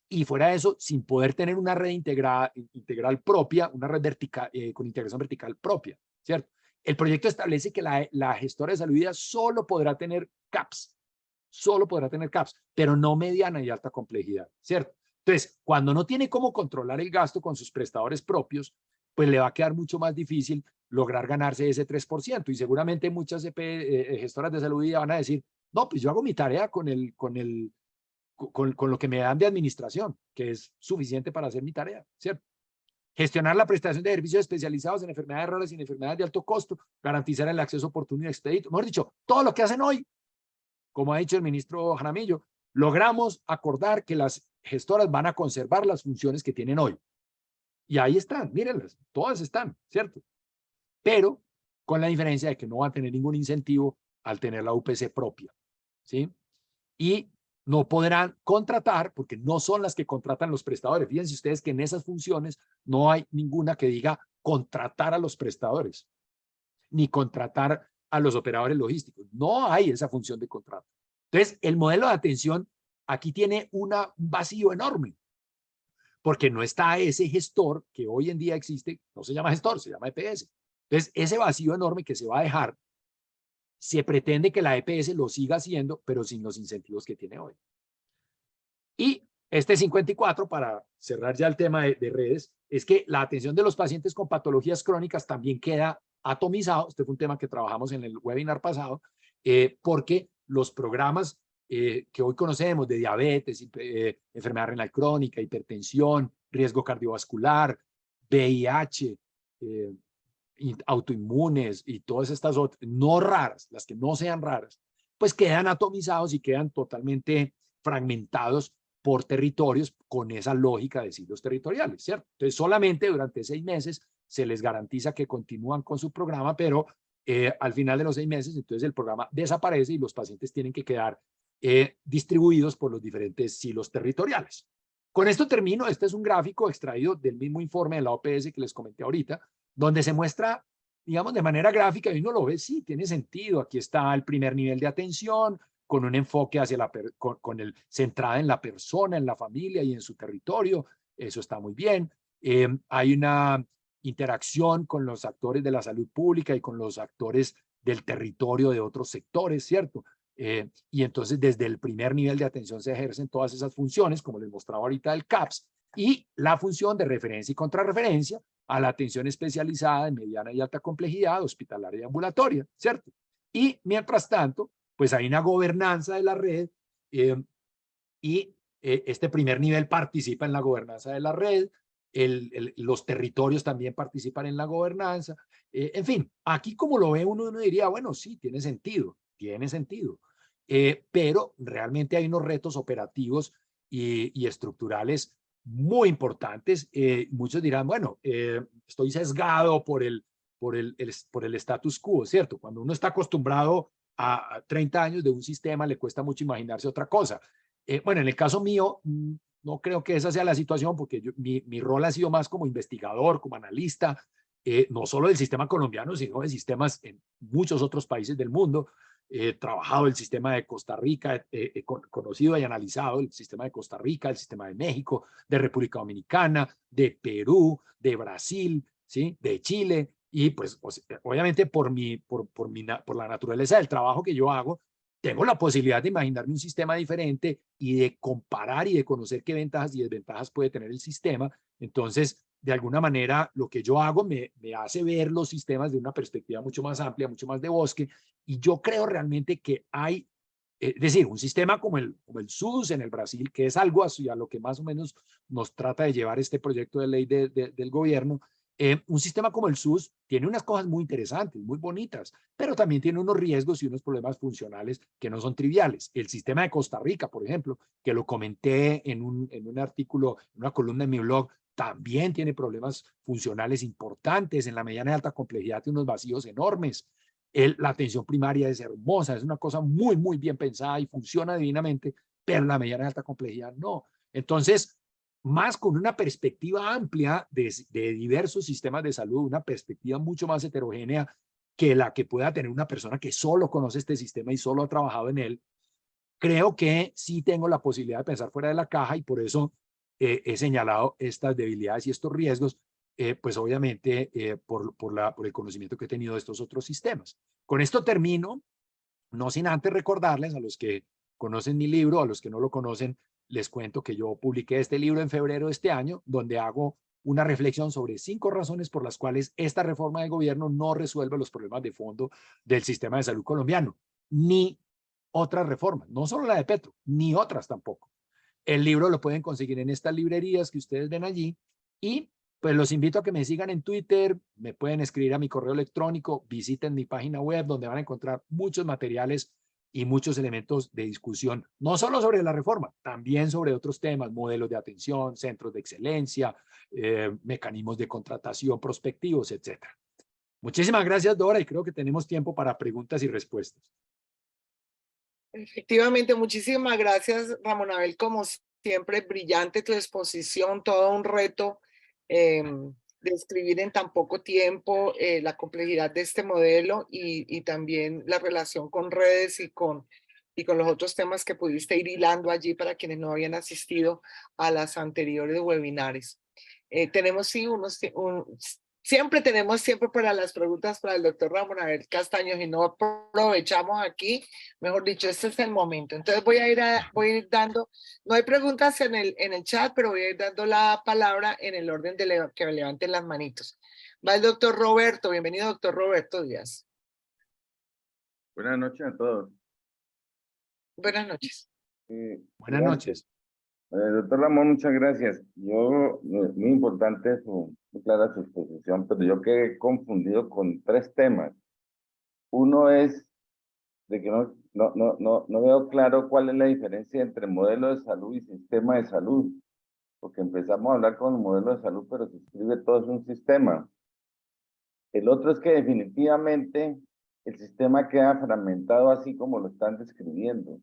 Y fuera de eso, sin poder tener una red integral propia, una red vertical, con integración vertical propia, ¿cierto? El proyecto establece que la gestora de salud y vida solo podrá tener CAPS, pero no mediana y alta complejidad, ¿cierto? Entonces, cuando no tiene cómo controlar el gasto con sus prestadores propios, pues le va a quedar mucho más difícil lograr ganarse ese 3%. Y seguramente muchas gestoras de salud y vida van a decir, no, pues yo hago mi tarea con lo que me dan de administración, que es suficiente para hacer mi tarea, ¿cierto? Gestionar la prestación de servicios especializados en enfermedades raras y en enfermedades de alto costo, garantizar el acceso oportuno y expedito. Mejor dicho, todo lo que hacen hoy, como ha dicho el ministro Jaramillo, logramos acordar que las gestoras van a conservar las funciones que tienen hoy. Y ahí están, mírenlas, todas están, ¿cierto? Pero con la diferencia de que no van a tener ningún incentivo al tener la UPC propia, ¿sí? Y no podrán contratar, porque no son las que contratan los prestadores. Fíjense ustedes que en esas funciones no hay ninguna que diga contratar a los prestadores, ni contratar a los operadores logísticos. No hay esa función de contrato. Entonces, el modelo de atención aquí tiene un vacío enorme, porque no está ese gestor que hoy en día existe, no se llama gestor, se llama EPS. Entonces, ese vacío enorme que se va a dejar, se pretende que la EPS lo siga haciendo, pero sin los incentivos que tiene hoy. Y este 54, para cerrar ya el tema de redes, es que la atención de los pacientes con patologías crónicas también queda atomizado. Este fue un tema que trabajamos en el webinar pasado, porque los programas que hoy conocemos de diabetes, enfermedad renal crónica, hipertensión, riesgo cardiovascular, VIH, autoinmunes y todas estas otras, no raras, las que no sean raras, pues quedan atomizados y quedan totalmente fragmentados por territorios con esa lógica de silos territoriales, ¿cierto? Entonces, solamente durante 6 meses se les garantiza que continúan con su programa, pero al final de los 6 meses, entonces el programa desaparece y los pacientes tienen que quedar distribuidos por los diferentes silos territoriales. Con esto termino. Este es un gráfico extraído del mismo informe de la OPS que les comenté ahorita, donde se muestra, digamos, de manera gráfica, y uno lo ve, sí, tiene sentido. Aquí está el primer nivel de atención, con un enfoque hacia con el centrada en la persona, en la familia y en su territorio. Eso está muy bien. Hay una interacción con los actores de la salud pública y con los actores del territorio de otros sectores, ¿cierto? Y entonces desde el primer nivel de atención se ejercen todas esas funciones, como les mostraba ahorita el CAPS, y la función de referencia y contrarreferencia a la atención especializada de mediana y alta complejidad, hospitalaria y ambulatoria, ¿cierto? Y mientras tanto, pues hay una gobernanza de la red y este primer nivel participa en la gobernanza de la red, los territorios también participan en la gobernanza. En fin, aquí como lo ve uno diría, bueno, sí, tiene sentido, pero realmente hay unos retos operativos y estructurales muy importantes. Muchos dirán, bueno, estoy sesgado por el status quo, ¿cierto? Cuando uno está acostumbrado a 30 años de un sistema, le cuesta mucho imaginarse otra cosa. Bueno, en el caso mío, no creo que esa sea la situación, porque mi rol ha sido más como investigador, como analista, no solo del sistema colombiano, sino de sistemas en muchos otros países del mundo. He trabajado el sistema de Costa Rica, conocido y analizado el sistema de Costa Rica, el sistema de México, de República Dominicana, de Perú, de Brasil, ¿sí? De Chile. Y pues obviamente por la naturaleza del trabajo que yo hago, tengo la posibilidad de imaginarme un sistema diferente y de comparar y de conocer qué ventajas y desventajas puede tener el sistema. Entonces, de alguna manera, lo que yo hago me hace ver los sistemas de una perspectiva mucho más amplia, mucho más de bosque, y yo creo realmente que hay, es decir, un sistema como el SUS en el Brasil, que es algo así a lo que más o menos nos trata de llevar este proyecto de ley del gobierno. Un sistema como el SUS tiene unas cosas muy interesantes, muy bonitas, pero también tiene unos riesgos y unos problemas funcionales que no son triviales. El sistema de Costa Rica, por ejemplo, que lo comenté en un artículo, en una columna en mi blog, también tiene problemas funcionales importantes. En la mediana y alta complejidad tiene unos vacíos enormes. La atención primaria es hermosa, es una cosa muy, muy bien pensada y funciona divinamente, pero la mediana y alta complejidad no. Entonces, más con una perspectiva amplia de diversos sistemas de salud, una perspectiva mucho más heterogénea que la que pueda tener una persona que solo conoce este sistema y solo ha trabajado en él, creo que sí tengo la posibilidad de pensar fuera de la caja, y por eso he señalado estas debilidades y estos riesgos, pues obviamente por el conocimiento que he tenido de estos otros sistemas. Con esto termino, no sin antes recordarles a los que conocen mi libro, a los que no lo conocen, les cuento que yo publiqué este libro en febrero de este año, donde hago una reflexión sobre 5 razones por las cuales esta reforma de gobierno no resuelve los problemas de fondo del sistema de salud colombiano, ni otras reformas, no solo la de Petro, ni otras tampoco. El libro lo pueden conseguir en estas librerías que ustedes ven allí, y pues los invito a que me sigan en Twitter, me pueden escribir a mi correo electrónico, visiten mi página web donde van a encontrar muchos materiales y muchos elementos de discusión, no solo sobre la reforma, también sobre otros temas, modelos de atención, centros de excelencia, mecanismos de contratación prospectivos, etc. Muchísimas gracias, Dora, y creo que tenemos tiempo para preguntas y respuestas. Efectivamente, muchísimas gracias, Ramón Abel. Como siempre, brillante tu exposición, todo un reto describir en tan poco tiempo la complejidad de este modelo y también la relación con redes y con los otros temas que pudiste ir hilando allí para quienes no habían asistido a las anteriores webinares. Tenemos sí siempre tenemos tiempo para las preguntas para el doctor Ramón Abel Castaños, y no aprovechamos aquí, mejor dicho, este es el momento. Entonces voy a ir dando, no hay preguntas en el chat, pero voy a ir dando la palabra en el orden de que me levanten las manitos. Va el doctor Roberto. Bienvenido, doctor Roberto Díaz. Buenas noches a todos. Buenas noches. Buenas noches. Doctor Ramón, muchas gracias. Muy importante su muy clara su exposición, pero yo quedé confundido con tres temas. Uno es de que no veo claro cuál es la diferencia entre modelo de salud y sistema de salud, porque empezamos a hablar con el modelo de salud, pero se escribe todo es un sistema. El otro es que definitivamente el sistema queda fragmentado así como lo están describiendo.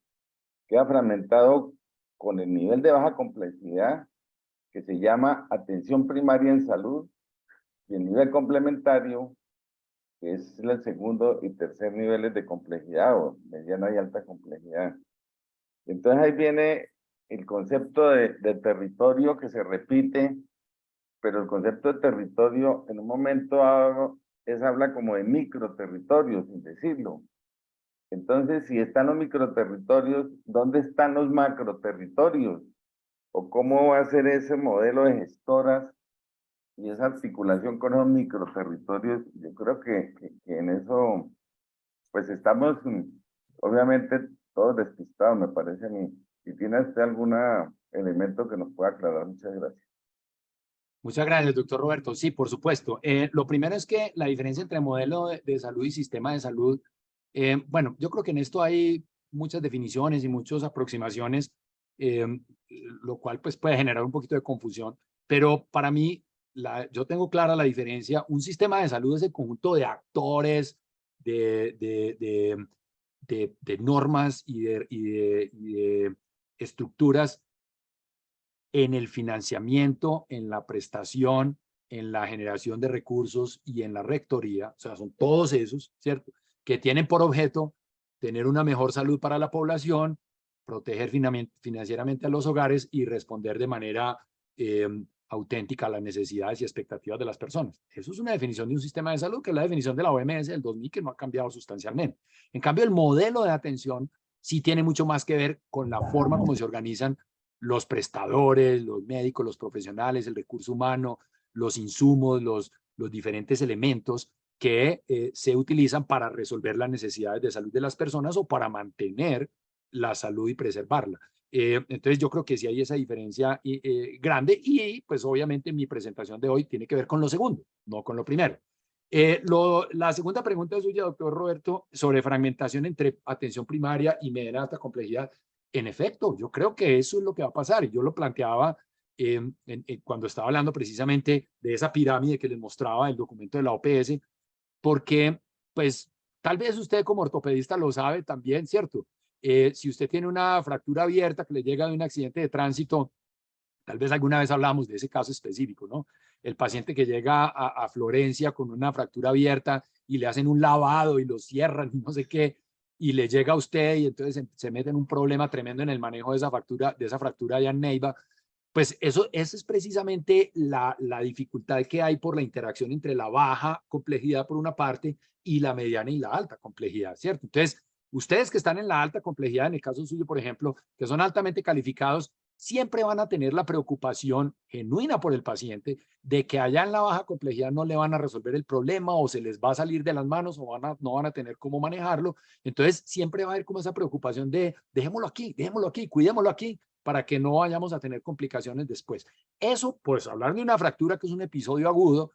Queda fragmentado con el nivel de baja complejidad que se llama atención primaria en salud y el nivel complementario, que es el segundo y tercer niveles de complejidad o mediana y alta complejidad. Entonces ahí viene el concepto de territorio que se repite, pero el concepto de territorio en un momento habla como de microterritorios, sin decirlo. Entonces, si están los microterritorios, ¿dónde están los macroterritorios? ¿O cómo va a ser ese modelo de gestoras y esa articulación con esos microterritorios? Yo creo que en eso, pues estamos, obviamente, todos despistados, me parece a mí. Si tiene usted algún elemento que nos pueda aclarar, muchas gracias. Muchas gracias, doctor Roberto. Sí, por supuesto. Lo primero es que la diferencia entre modelo de salud y sistema de salud, bueno, yo creo que en esto hay muchas definiciones y muchas aproximaciones, eh, lo cual pues puede generar un poquito de confusión, pero para mí yo tengo clara la diferencia. Un sistema de salud es el conjunto de actores, de normas y de estructuras en el financiamiento, en la prestación, en la generación de recursos y en la rectoría, o sea, son todos esos, ¿cierto? Que tienen por objeto tener una mejor salud para la población, proteger financieramente a los hogares y responder de manera auténtica a las necesidades y expectativas de las personas. Eso es una definición de un sistema de salud, que es la definición de la OMS del 2000, que no ha cambiado sustancialmente. En cambio, el modelo de atención sí tiene mucho más que ver con la forma como se organizan los prestadores, los médicos, los profesionales, el recurso humano, los insumos, los diferentes elementos que se utilizan para resolver las necesidades de salud de las personas o para mantener la salud y preservarla. Entonces yo creo que sí hay esa diferencia grande y pues obviamente mi presentación de hoy tiene que ver con lo segundo, no con lo primero. La segunda pregunta suya, doctor Roberto, sobre fragmentación entre atención primaria y mediana alta complejidad. En efecto, yo creo que eso es lo que va a pasar. Y yo lo planteaba cuando estaba hablando precisamente de esa pirámide que les mostraba el documento de la OPS, porque pues tal vez usted como ortopedista lo sabe también, ¿cierto? Si usted tiene una fractura abierta que le llega de un accidente de tránsito, tal vez alguna vez hablamos de ese caso específico, ¿no? El paciente que llega a Florencia con una fractura abierta y le hacen un lavado y lo cierran y no sé qué, y le llega a usted y entonces se mete en un problema tremendo en el manejo de esa fractura allá en Neiva. Pues eso es precisamente la dificultad que hay por la interacción entre la baja complejidad por una parte y la mediana y la alta complejidad, ¿cierto? Entonces, ustedes que están en la alta complejidad, en el caso suyo, por ejemplo, que son altamente calificados, siempre van a tener la preocupación genuina por el paciente de que allá en la baja complejidad no le van a resolver el problema o se les va a salir de las manos o no van a tener cómo manejarlo. Entonces, siempre va a haber como esa preocupación de dejémoslo aquí, cuidémoslo aquí, para que no vayamos a tener complicaciones después. Eso, pues hablar de una fractura que es un episodio agudo,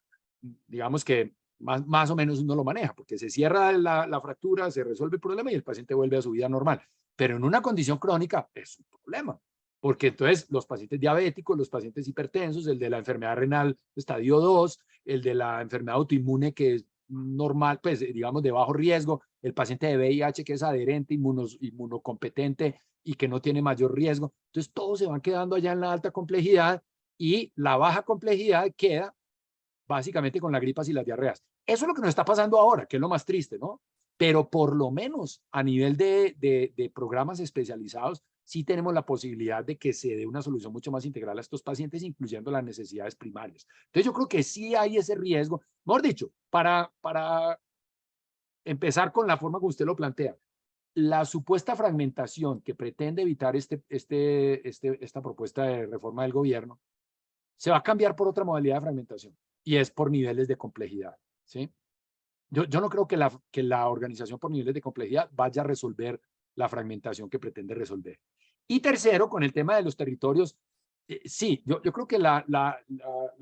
digamos que más o menos uno lo maneja, porque se cierra la fractura, se resuelve el problema y el paciente vuelve a su vida normal. Pero en una condición crónica es un problema, porque entonces los pacientes diabéticos, los pacientes hipertensos, el de la enfermedad renal estadio 2, el de la enfermedad autoinmune que es normal, pues digamos de bajo riesgo, el paciente de VIH que es adherente, inmunocompetente y que no tiene mayor riesgo. Entonces todos se van quedando allá en la alta complejidad y la baja complejidad queda básicamente con las gripas y las diarreas. Eso es lo que nos está pasando ahora, que es lo más triste, ¿no? Pero por lo menos a nivel de programas especializados, sí tenemos la posibilidad de que se dé una solución mucho más integral a estos pacientes, incluyendo las necesidades primarias. Entonces yo creo que sí hay ese riesgo, mejor dicho, para empezar con la forma como usted lo plantea, la supuesta fragmentación que pretende evitar esta propuesta de reforma del gobierno se va a cambiar por otra modalidad de fragmentación y es por niveles de complejidad, ¿sí? Yo no creo que la organización por niveles de complejidad vaya a resolver la fragmentación que pretende resolver. Y tercero, con el tema de los territorios, Sí, yo creo que la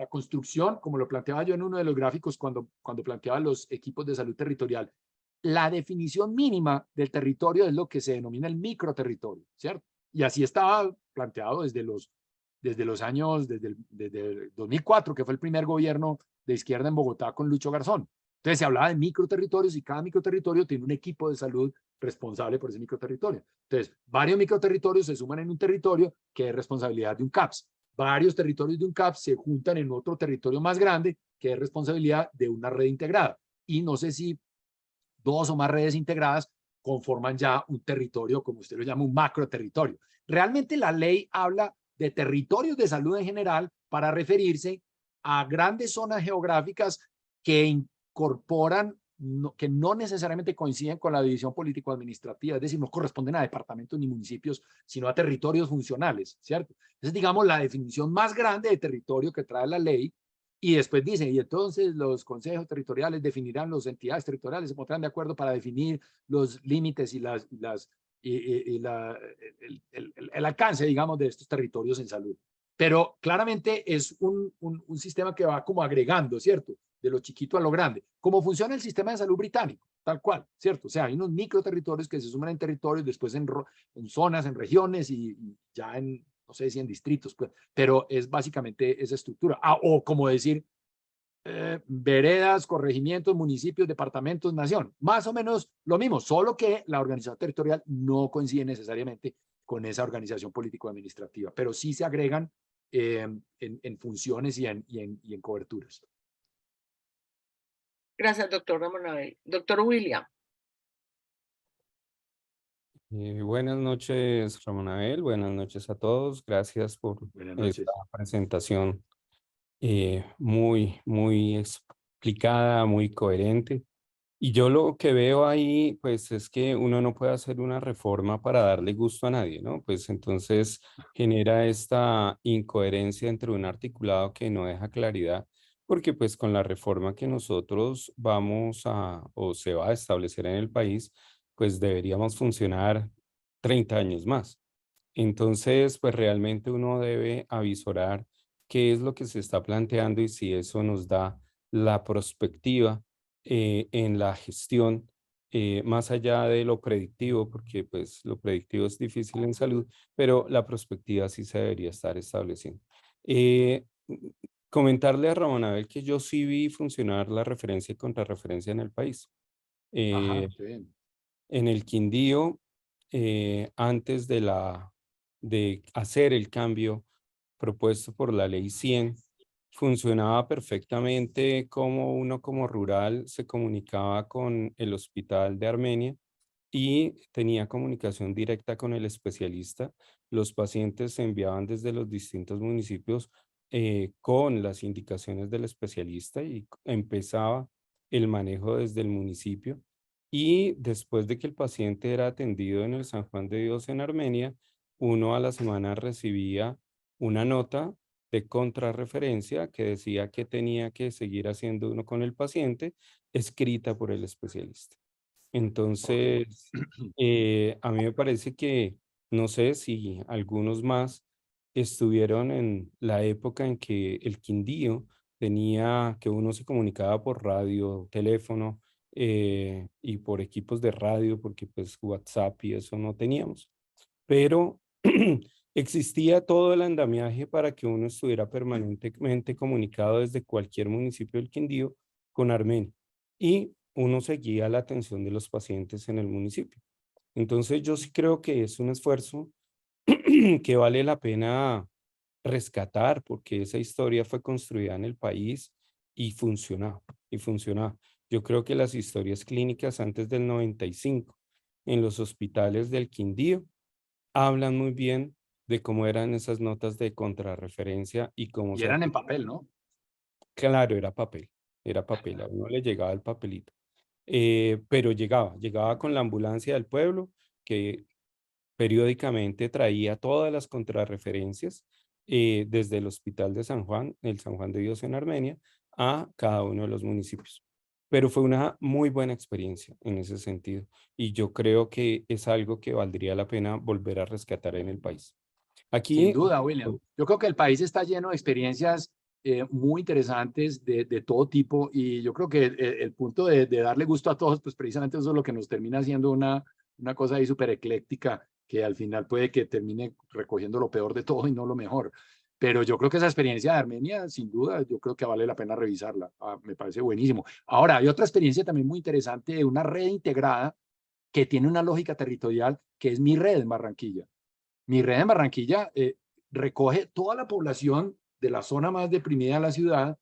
construcción, como lo planteaba yo en uno de los gráficos cuando planteaba los equipos de salud territorial, la definición mínima del territorio es lo que se denomina el microterritorio, ¿cierto? Y así estaba planteado desde el 2004, que fue el primer gobierno de izquierda en Bogotá con Lucho Garzón. Entonces se hablaba de microterritorios y cada microterritorio tiene un equipo de salud responsable por ese microterritorio. Entonces, varios microterritorios se suman en un territorio que es responsabilidad de un CAPS. Varios territorios de un CAPS se juntan en otro territorio más grande que es responsabilidad de una red integrada. Y no sé si dos o más redes integradas conforman ya un territorio, como usted lo llama, un macro territorio. Realmente la ley habla de territorios de salud en general para referirse a grandes zonas geográficas que incorporan, que no necesariamente coinciden con la división político-administrativa, es decir, no corresponden a departamentos ni municipios, sino a territorios funcionales, ¿cierto? Es, digamos, la definición más grande de territorio que trae la ley. Y después dicen, y entonces los consejos territoriales definirán, las entidades territoriales se pondrán de acuerdo para definir los límites y el alcance, digamos, de estos territorios en salud. Pero claramente es un sistema que va como agregando, ¿cierto? De lo chiquito a lo grande. Como funciona el sistema de salud británico, tal cual, ¿cierto? O sea, hay unos microterritorios que se suman en territorios, después en zonas, en regiones y ya en, no sé si en distritos, pues, pero es básicamente esa estructura. O como decir, veredas, corregimientos, municipios, departamentos, nación. Más o menos lo mismo, solo que la organización territorial no coincide necesariamente con esa organización político-administrativa, pero sí se agregan en funciones y en coberturas. Gracias, doctor Ramón Abel. Doctor William. Buenas noches, Ramón Abel. Buenas noches a todos. Gracias por esta presentación muy explicada, muy coherente. Y yo lo que veo ahí, pues es que uno no puede hacer una reforma para darle gusto a nadie, ¿no? Pues entonces genera esta incoherencia entre un articulado que no deja claridad, porque pues con la reforma que nosotros vamos a o se va a establecer en el país, pues deberíamos funcionar 30 años más. Entonces, pues realmente uno debe avisorar qué es lo que se está planteando y si eso nos da la perspectiva en la gestión, más allá de lo predictivo, porque pues lo predictivo es difícil en salud, pero la perspectiva sí se debería estar estableciendo. Comentarle a Ramón Abel que yo sí vi funcionar la referencia y contrarreferencia en el país. Ajá, sí. En el Quindío, antes de hacer el cambio propuesto por la Ley 100, funcionaba perfectamente como uno como rural se comunicaba con el hospital de Armenia y tenía comunicación directa con el especialista. Los pacientes se enviaban desde los distintos municipios con las indicaciones del especialista y empezaba el manejo desde el municipio. Y después de que el paciente era atendido en el San Juan de Dios en Armenia, uno a la semana recibía una nota de contrarreferencia que decía que tenía que seguir haciendo uno con el paciente, escrita por el especialista. Entonces, a mí me parece que, no sé si algunos más estuvieron en la época en que el Quindío tenía que uno se comunicaba por radio, teléfono y por equipos de radio, porque pues WhatsApp y eso no teníamos. Pero existía todo el andamiaje para que uno estuviera permanentemente comunicado desde cualquier municipio del Quindío con Armenia. Y uno seguía la atención de los pacientes en el municipio. Entonces yo sí creo que es un esfuerzo que vale la pena rescatar porque esa historia fue construida en el país y funcionaba, y funcionaba. Yo creo que las historias clínicas antes del 95 en los hospitales del Quindío hablan muy bien de cómo eran esas notas de contrarreferencia y cómo Y se eran en hacían. papel, ¿no? Claro, era papel, a uno le llegaba el papelito. Pero llegaba con la ambulancia del pueblo que periódicamente traía todas las contrarreferencias desde el Hospital de San Juan, el San Juan de Dios en Armenia, a cada uno de los municipios. Pero fue una muy buena experiencia en ese sentido y yo creo que es algo que valdría la pena volver a rescatar en el país. Sin Aquí, duda, William. Yo creo que el país está lleno de experiencias muy interesantes de todo tipo y yo creo que el punto de darle gusto a todos, pues precisamente eso es lo que nos termina haciendo una cosa ahí súper ecléctica que al final puede que termine recogiendo lo peor de todo y no lo mejor. Pero yo creo que esa experiencia de Armenia, sin duda, yo creo que vale la pena revisarla. Me parece buenísimo. Ahora, hay otra experiencia también muy interesante de una red integrada que tiene una lógica territorial que es Mi Red en Barranquilla. Mi Red en Barranquilla recoge toda la población de la zona más deprimida de la ciudad,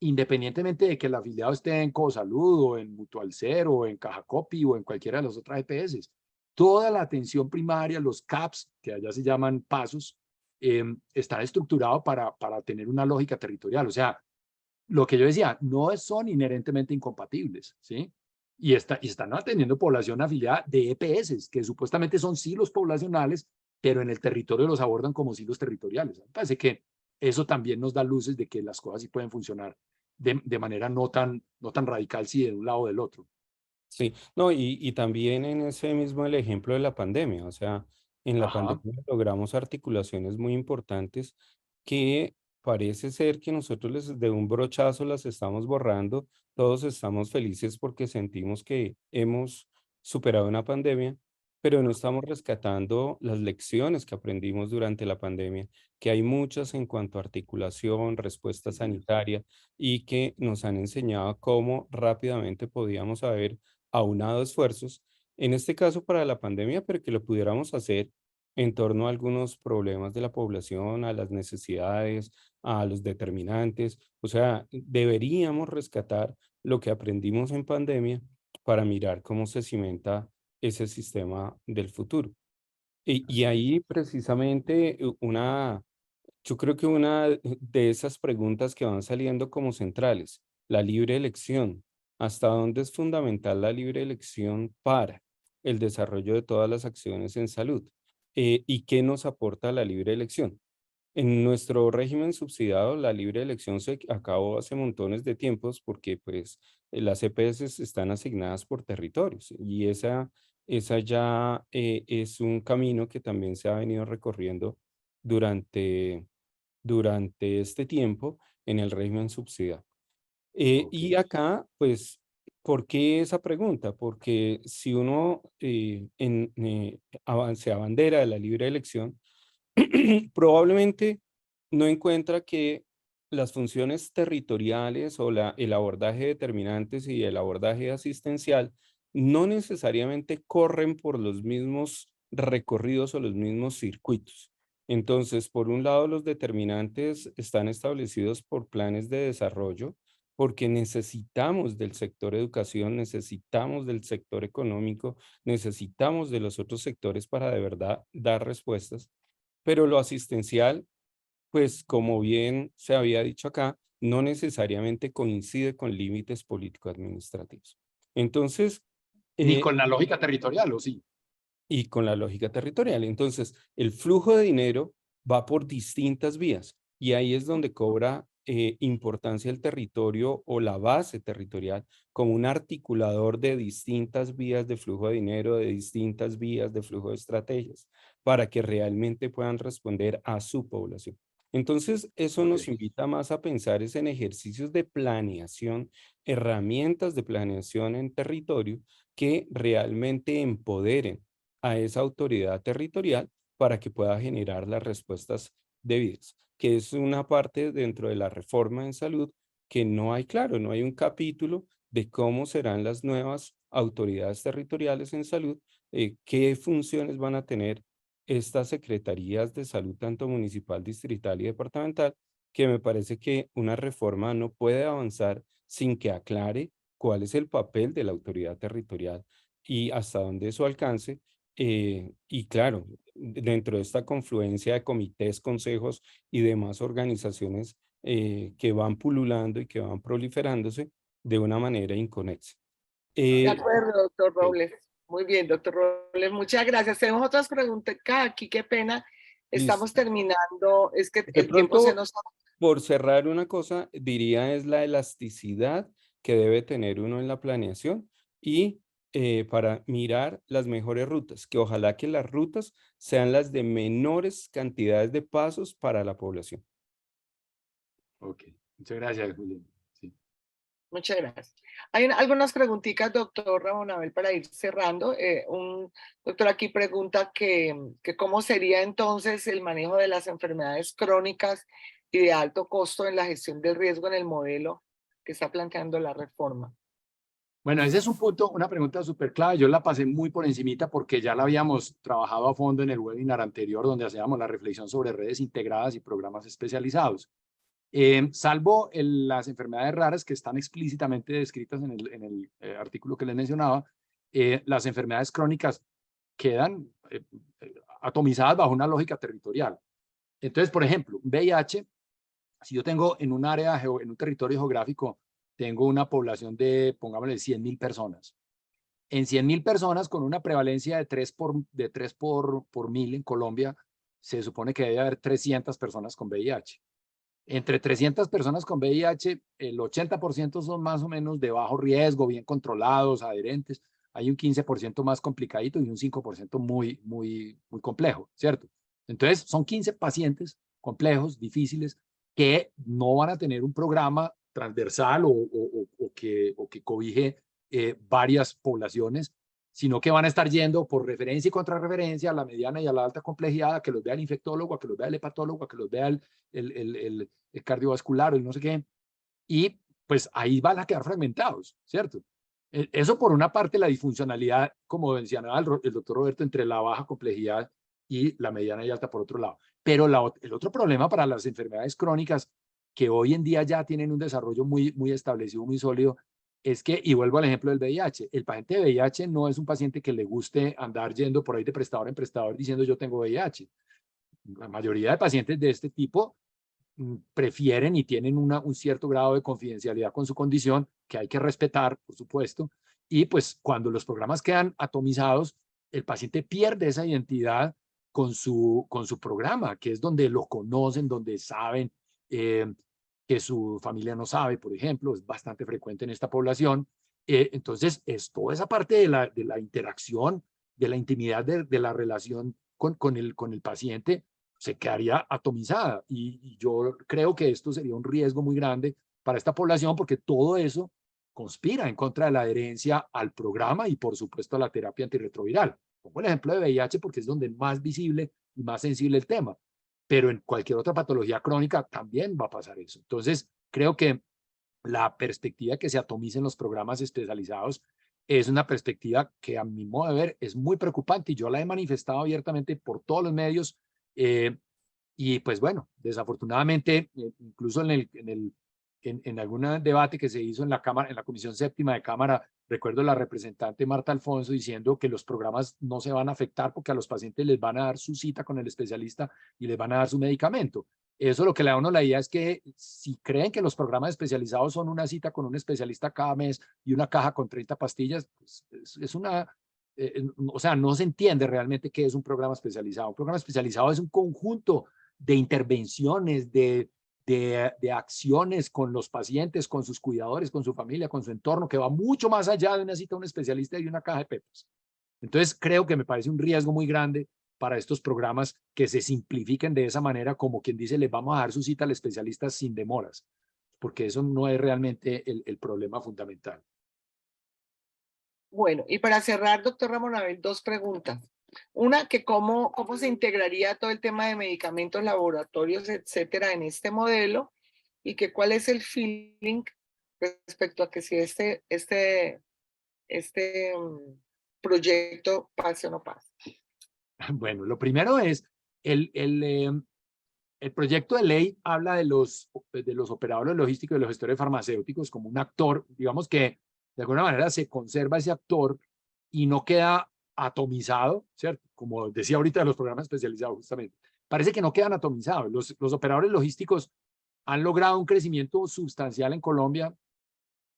independientemente de que el afiliado esté en Cosalud o en Mutualcer o en Cajacopi o en cualquiera de las otras EPS. Toda la atención primaria, los CAPS, que allá se llaman pasos, está estructurado para tener una lógica territorial. O sea, lo que yo decía, no son inherentemente incompatibles, ¿sí? Y están atendiendo población afiliada de EPS, que supuestamente son silos poblacionales, pero en el territorio los abordan como silos territoriales. Me parece que eso también nos da luces de que las cosas sí pueden funcionar de manera no tan radical si de un lado o del otro. sí, no, y también en ese mismo el ejemplo de la pandemia, o sea, en la Ajá. pandemia logramos articulaciones muy importantes que parece ser que nosotros les, de un brochazo las estamos borrando, todos estamos felices porque sentimos que hemos superado una pandemia, pero no estamos rescatando las lecciones que aprendimos durante la pandemia, que hay muchas en cuanto a articulación, respuesta sanitaria, y que nos han enseñado cómo rápidamente podíamos haber aunado esfuerzos, en este caso para la pandemia, pero que lo pudiéramos hacer en torno a algunos problemas de la población, a las necesidades, a los determinantes. O sea, deberíamos rescatar lo que aprendimos en pandemia para mirar cómo se cimenta ese sistema del futuro. Y Así es. ahí precisamente yo creo que una de esas preguntas que van saliendo como centrales, la libre elección, ¿hasta dónde es fundamental la libre elección para el desarrollo de todas las acciones en salud? ¿Y qué nos aporta la libre elección? En nuestro régimen subsidiado, la libre elección se acabó hace montones de tiempos porque pues las EPS están asignadas por territorios y esa ya es un camino que también se ha venido recorriendo durante este tiempo en el régimen subsidiado. Ok. Y acá, pues, ¿por qué esa pregunta? Porque si uno se abandera de la libre elección, probablemente no encuentra que las funciones territoriales o el abordaje de determinantes y el abordaje asistencial no necesariamente corren por los mismos recorridos o los mismos circuitos. Entonces, por un lado, los determinantes están establecidos por planes de desarrollo, porque necesitamos del sector educación, necesitamos del sector económico, necesitamos de los otros sectores para de verdad dar respuestas, pero lo asistencial, pues como bien se había dicho acá, no necesariamente coincide con límites político-administrativos. Entonces, Ni eh, con la lógica territorial, ¿o sí? y con la lógica territorial. Entonces, el flujo de dinero va por distintas vías y ahí es donde cobra importancia el territorio o la base territorial como un articulador de distintas vías de flujo de dinero, de distintas vías de flujo de estrategias, para que realmente puedan responder a su población. Entonces, eso Ok. nos invita más a pensar es en ejercicios de planeación, herramientas de planeación en territorio que realmente empoderen a esa autoridad territorial para que pueda generar las respuestas debidas, que es una parte dentro de la reforma en salud que no hay claro, no hay un capítulo de cómo serán las nuevas autoridades territoriales en salud, qué funciones van a tener estas secretarías de salud, tanto municipal, distrital y departamental, que me parece que una reforma no puede avanzar sin que aclare cuál es el papel de la autoridad territorial y hasta dónde eso alcance y claro, dentro de esta confluencia de comités, consejos y demás organizaciones que van pululando y que van proliferándose de una manera inconexa. De Eh, acuerdo, doctor ok, Robles. Muy bien, doctor Robles, muchas gracias. Tenemos otras preguntas aquí, qué pena. listo. Estamos terminando, es que De el tiempo se pronto, nos... por cerrar una cosa, diría es la elasticidad que debe tener uno en la planeación y para mirar las mejores rutas, que ojalá que las rutas sean las de menores cantidades de pasos para la población. Ok, muchas gracias, Julián. Sí. Muchas gracias. Hay algunas preguntitas, doctor Ramón Abel, para ir cerrando. Un doctor aquí pregunta que cómo sería entonces el manejo de las enfermedades crónicas y de alto costo en la gestión del riesgo en el modelo que está planteando la reforma. Bueno, ese es un punto, una pregunta súper clave. Yo la pasé muy por encimita porque ya la habíamos trabajado a fondo en el webinar anterior donde hacíamos la reflexión sobre redes integradas y programas especializados. Salvo las enfermedades raras que están explícitamente descritas en el artículo que les mencionaba, las enfermedades crónicas quedan atomizadas bajo una lógica territorial. Entonces, por ejemplo, VIH, si yo tengo en un área, en un territorio geográfico, tengo una población de, pongámosle, 100.000 personas. En 100.000 personas, con una prevalencia de 3 por 1000 en Colombia, se supone que debe haber 300 personas con VIH. Entre 300 personas con VIH, el 80% son más o menos de bajo riesgo, bien controlados, adherentes. Hay un 15% más complicadito y un 5% muy complejo, ¿cierto? Entonces, son 15 pacientes complejos, difíciles, que no van a tener un programa transversal o que cobije varias poblaciones, sino que van a estar yendo por referencia y contrarreferencia a la mediana y a la alta complejidad, a que los vea el infectólogo, a que los vea el hepatólogo, a que los vea el cardiovascular o el no sé qué, y pues ahí van a quedar fragmentados, ¿cierto? Eso por una parte, la disfuncionalidad, como mencionaba el doctor Roberto, entre la baja complejidad y la mediana y alta por otro lado. Pero el otro problema para las enfermedades crónicas, que hoy en día ya tienen un desarrollo muy establecido, muy sólido, es que, y vuelvo al ejemplo del VIH, el paciente de VIH no es un paciente que le guste andar yendo por ahí de prestador en prestador diciendo yo tengo VIH. La mayoría de pacientes de este tipo prefieren y tienen un cierto grado de confidencialidad con su condición que hay que respetar, por supuesto, y pues cuando los programas quedan atomizados, el paciente pierde esa identidad con su programa, que es donde lo conocen, donde saben que su familia no sabe, por ejemplo, es bastante frecuente en esta población. Entonces, es toda esa parte de la interacción, de la intimidad de la relación con el paciente, se quedaría atomizada. Y yo creo que esto sería un riesgo muy grande para esta población porque todo eso conspira en contra de la adherencia al programa y, por supuesto, a la terapia antirretroviral. Pongo el ejemplo de VIH porque es donde más visible y más sensible el tema, pero en cualquier otra patología crónica también va a pasar eso. Entonces, creo que la perspectiva que se atomicen los programas especializados es una perspectiva que a mi modo de ver es muy preocupante y yo la he manifestado abiertamente por todos los medios. Y pues bueno, desafortunadamente, incluso en algún debate que se hizo en la Cámara, en la Comisión Séptima de Cámara, recuerdo la representante Marta Alfonso diciendo que los programas no se van a afectar porque a los pacientes les van a dar su cita con el especialista y les van a dar su medicamento. Eso lo que le da a uno la idea es que si creen que los programas especializados son una cita con un especialista cada mes y una caja con 30 pastillas, pues es una o sea, no se entiende realmente qué es un programa especializado. Un programa especializado es un conjunto de intervenciones, de acciones con los pacientes, con sus cuidadores, con su familia, con su entorno, que va mucho más allá de una cita a un especialista y una caja de pepas. Entonces, creo que me parece un riesgo muy grande para estos programas que se simplifiquen de esa manera, como quien dice, les vamos a dar su cita al especialista sin demoras, porque eso no es realmente el problema fundamental. Bueno, y para cerrar, doctor Ramón Abel, dos preguntas. Una, que cómo se integraría todo el tema de medicamentos, laboratorios, etcétera, en este modelo, y que cuál es el feeling respecto a que si este proyecto pase o no pase. Bueno, lo primero es el proyecto de ley habla de los operadores logísticos y de los gestores farmacéuticos como un actor, digamos que de alguna manera se conserva ese actor y no queda atomizado, ¿cierto? Como decía ahorita de los programas especializados, justamente. Parece que no quedan atomizados. Los operadores logísticos han logrado un crecimiento sustancial en Colombia.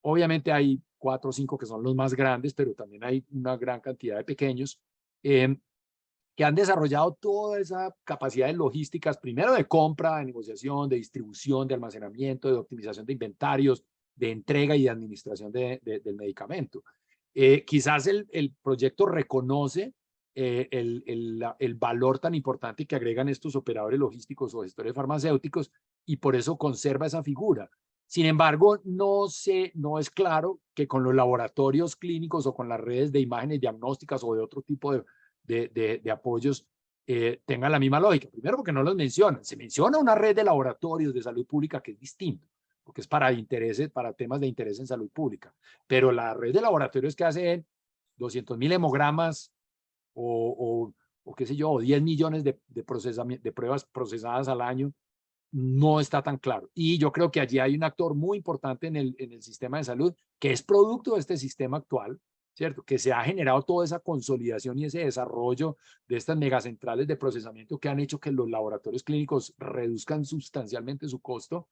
Obviamente hay 4 o 5 que son los más grandes, pero también hay una gran cantidad de pequeños. Que han desarrollado toda esa capacidad de logísticas, primero de compra, de negociación, de distribución, de almacenamiento, de optimización de inventarios, de entrega y de administración del medicamento. Quizás el proyecto reconoce el valor tan importante que agregan estos operadores logísticos o gestores farmacéuticos y por eso conserva esa figura. Sin embargo, no es claro que con los laboratorios clínicos o con las redes de imágenes diagnósticas o de otro tipo de apoyos tengan la misma lógica. Primero porque no los mencionan. Se menciona una red de laboratorios de salud pública que es distinto, porque es para temas de interés en salud pública. Pero la red de laboratorios que hacen 200.000 hemogramas o qué sé yo, 10 millones de pruebas procesadas al año, no está tan claro. Y yo creo que allí hay un actor muy importante en el sistema de salud, que es producto de este sistema actual, ¿cierto? Que se ha generado toda esa consolidación y ese desarrollo de estas megacentrales de procesamiento que han hecho que los laboratorios clínicos reduzcan sustancialmente su costo,